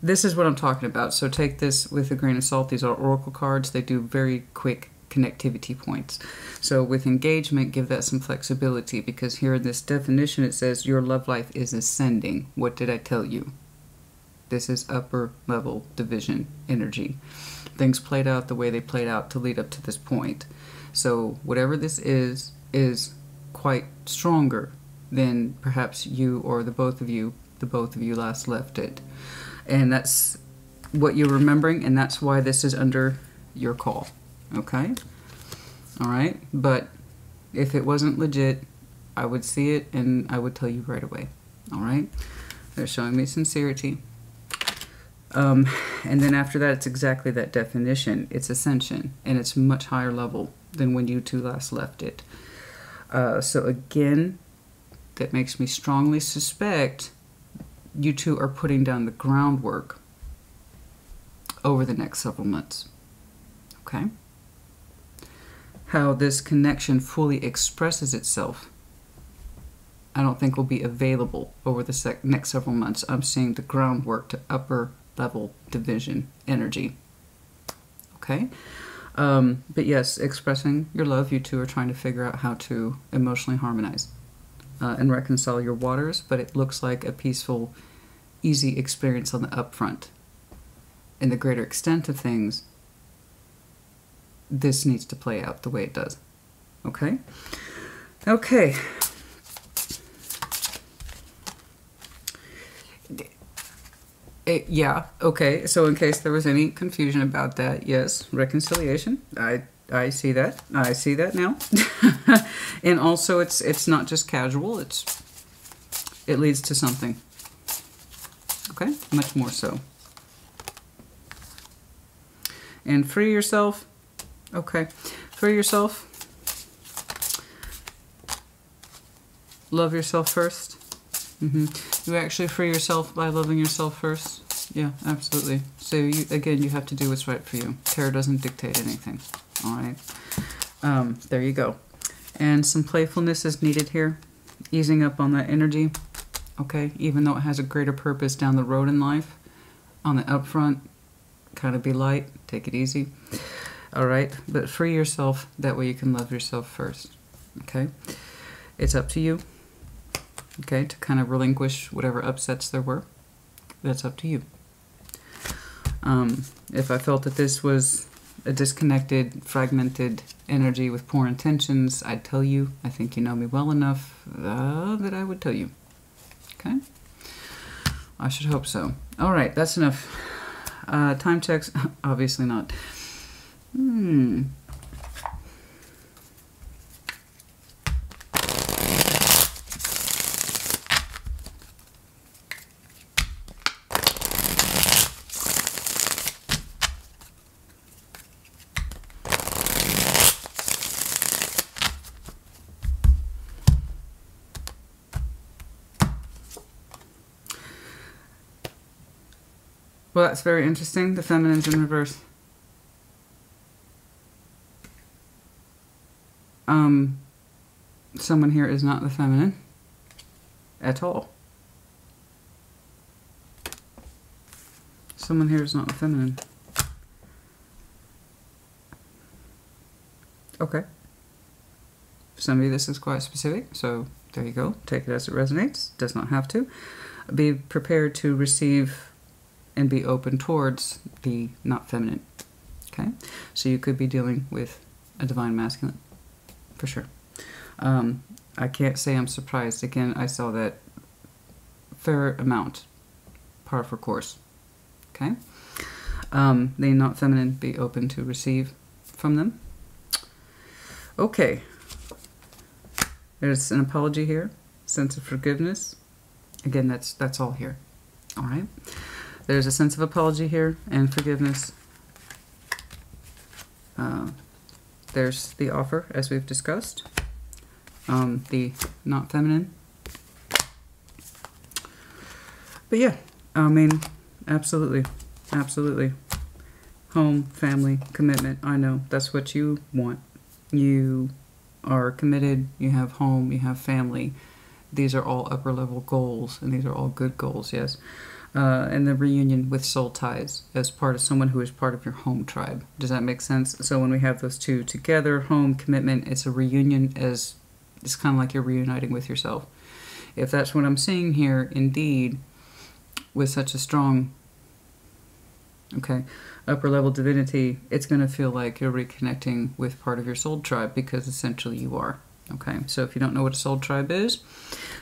this is what I'm talking about, so take this with a grain of salt. These are oracle cards. They do very quick connectivity points. So with engagement, give that some flexibility, because here in this definition it says your love life is ascending. What did I tell you? This is upper level division energy. Things played out the way they played out to lead up to this point. So whatever this is quite stronger than perhaps you or the both of you last left it. And that's what you're remembering, and that's why this is under your call. Okay? Alright? But if it wasn't legit, I would see it and I would tell you right away. Alright? They're showing me sincerity. And then after that, it's exactly that definition. It's ascension, and it's much higher level than when you two last left it. So again, that makes me strongly suspect you two are putting down the groundwork over the next several months. Okay? How this connection fully expresses itself, I don't think will be available over the next several months. I'm seeing the groundwork to upper level division energy. Okay? But yes, expressing your love, you two are trying to figure out how to emotionally harmonize and reconcile your waters, but it looks like a peaceful, easy experience on the upfront. In the greater extent of things, this needs to play out the way it does. Okay? Okay. Yeah, okay. So in case there was any confusion about that, yes, reconciliation. I see that. I see that now. And also it's not just casual, it leads to something. Okay? Much more so. And free yourself. Okay. Free yourself. Love yourself first. You actually free yourself by loving yourself first. Yeah, absolutely. So you have to do what's right for you. Tarot doesn't dictate anything. All right. There you go. And some playfulness is needed here. Easing up on that energy. Okay. Even though it has a greater purpose down the road in life. On the upfront, kind of be light. Take it easy. All right. But free yourself. That way you can love yourself first. Okay. It's up to you. Okay, to kind of relinquish whatever upsets there were. That's up to you. If I felt that this was a disconnected, fragmented energy with poor intentions, I'd tell you. I think you know me well enough that I would tell you. Okay? I should hope so. All right, that's enough. Time checks? Obviously not. Well, that's very interesting. The feminine's in reverse. Someone here is not the feminine at all. Someone here is not the feminine. Okay. For some of you, this is quite specific, so there you go. Take it as it resonates. Does not have to. Be prepared to receive and be open towards the not feminine. Okay? So you could be dealing with a divine masculine, for sure. I can't say I'm surprised. Again, I saw that fair amount, par for course. Okay? The not feminine, be open to receive from them. Okay. There's an apology here, sense of forgiveness. Again, that's all here. All right? There's a sense of apology here and forgiveness. There's the offer, as we've discussed. The not feminine. But yeah, I mean, absolutely. Absolutely. Home, family, commitment. I know, that's what you want. You are committed, you have home, you have family. These are all upper level goals, and these are all good goals, yes. And the reunion with soul ties as part of someone who is part of your home tribe. Does that make sense? So when we have those two together, home, commitment, it's a reunion as, it's kind of like you're reuniting with yourself. If that's what I'm seeing here, indeed, with such a strong, okay, upper level divinity, it's going to feel like you're reconnecting with part of your soul tribe, because essentially you are. Okay, so if you don't know what a soul tribe is,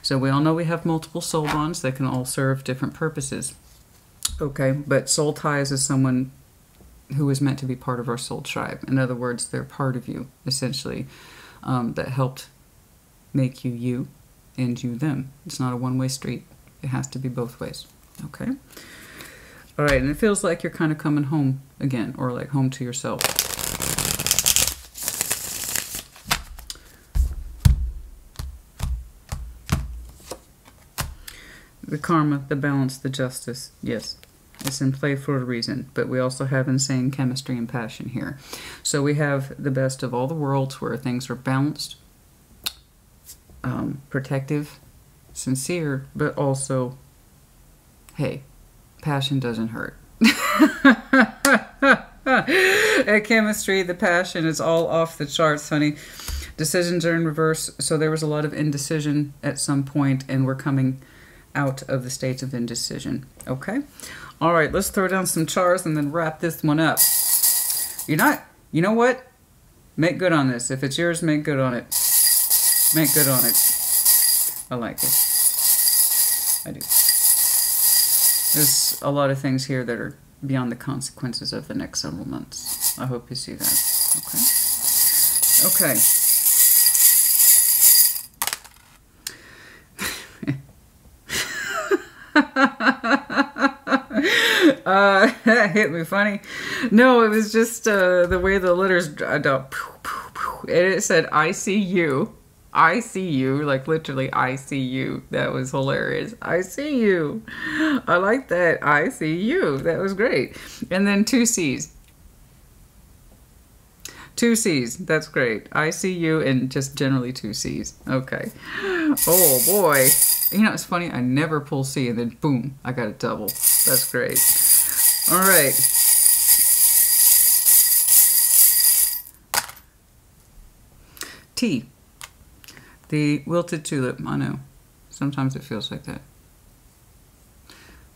so we all know we have multiple soul bonds that can all serve different purposes. Okay, but soul ties is someone who is meant to be part of our soul tribe. In other words, they're part of you, essentially, that helped make you you and you them. It's not a one-way street. It has to be both ways. Okay? All right, and it feels like you're kind of coming home again, or like home to yourself. The karma, the balance, the justice, yes, it's in play for a reason. But we also have insane chemistry and passion here. So we have the best of all the worlds, where things are balanced, protective, sincere, but also, hey, passion doesn't hurt. At chemistry, the passion is all off the charts, honey. Decisions are in reverse, so there was a lot of indecision at some point, and we're coming out of the states of indecision. Okay? All right, let's throw down some chars and then wrap this one up. You know what? Make good on this. If it's yours, make good on it. Make good on it. I like it. I do. There's a lot of things here that are beyond the consequences of the next several months. I hope you see that. Okay. That hit me funny. No, it was just the way the letters it said I see you. I see you, like literally I see you. That was hilarious. I see you. I like that. I see you. That was great. And then 2 C's. 2 C's. That's great. I see you, and just generally 2 C's. Okay. Oh boy. You know, it's funny. I never pull C, and then boom, I got a double. That's great. All right. T. The wilted tulip. I know. Sometimes it feels like that.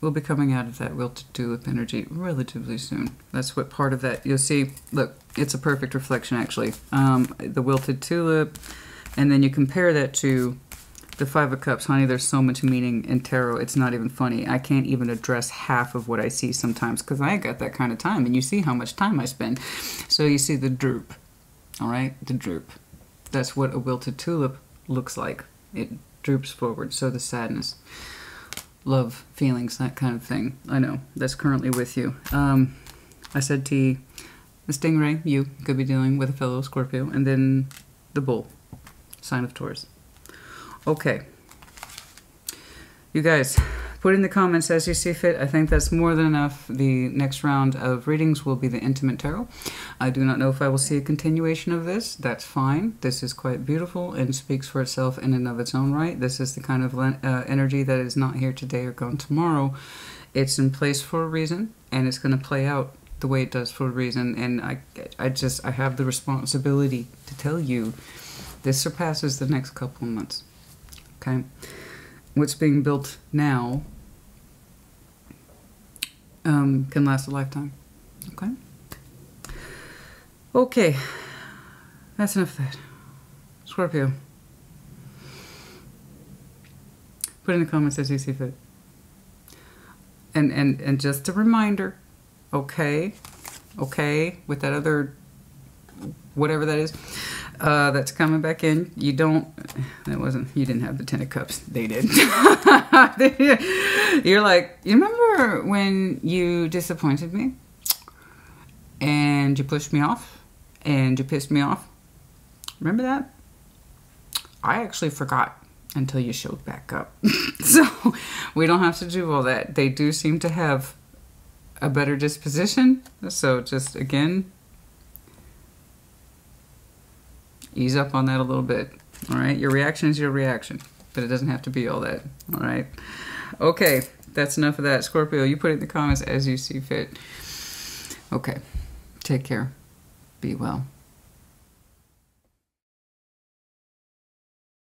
We'll be coming out of that wilted tulip energy relatively soon. That's what part of that. You'll see, look, it's a perfect reflection actually. The wilted tulip, and then you compare that to the 5 of Cups. Honey, there's so much meaning in tarot. It's not even funny. I can't even address half of what I see sometimes because I ain't got that kind of time. And you see how much time I spend. So you see the droop. All right? The droop. That's what a wilted tulip looks like. It droops forward. So the sadness, love, feelings, that kind of thing. I know. That's currently with you. I said T. The stingray, you could be dealing with a fellow Scorpio. And then the bull, sign of Taurus. Okay. You guys, put in the comments as you see fit. I think that's more than enough. The next round of readings will be the Intimate Tarot. I do not know if I will see a continuation of this. That's fine. This is quite beautiful and speaks for itself in and of its own right. This is the kind of energy that is not here today or gone tomorrow. It's in place for a reason, and it's going to play out the way it does for a reason. And I have the responsibility to tell you this surpasses the next couple of months. Okay? What's being built now can last a lifetime. Okay? Okay. That's enough of that. Scorpio. Put in the comments as you see fit. And just a reminder, okay, with that other, whatever that is, that's coming back in. You didn't have the 10 of Cups. They did. You're like, you remember when you disappointed me? And you pushed me off? And you pissed me off? Remember that? I actually forgot until you showed back up. So, we don't have to do all that. They do seem to have a better disposition. So, just, again, ease up on that a little bit. All right? Your reaction is your reaction. But it doesn't have to be all that. All right? Okay. That's enough of that. Scorpio, you put it in the comments as you see fit. Okay. Take care. Be well.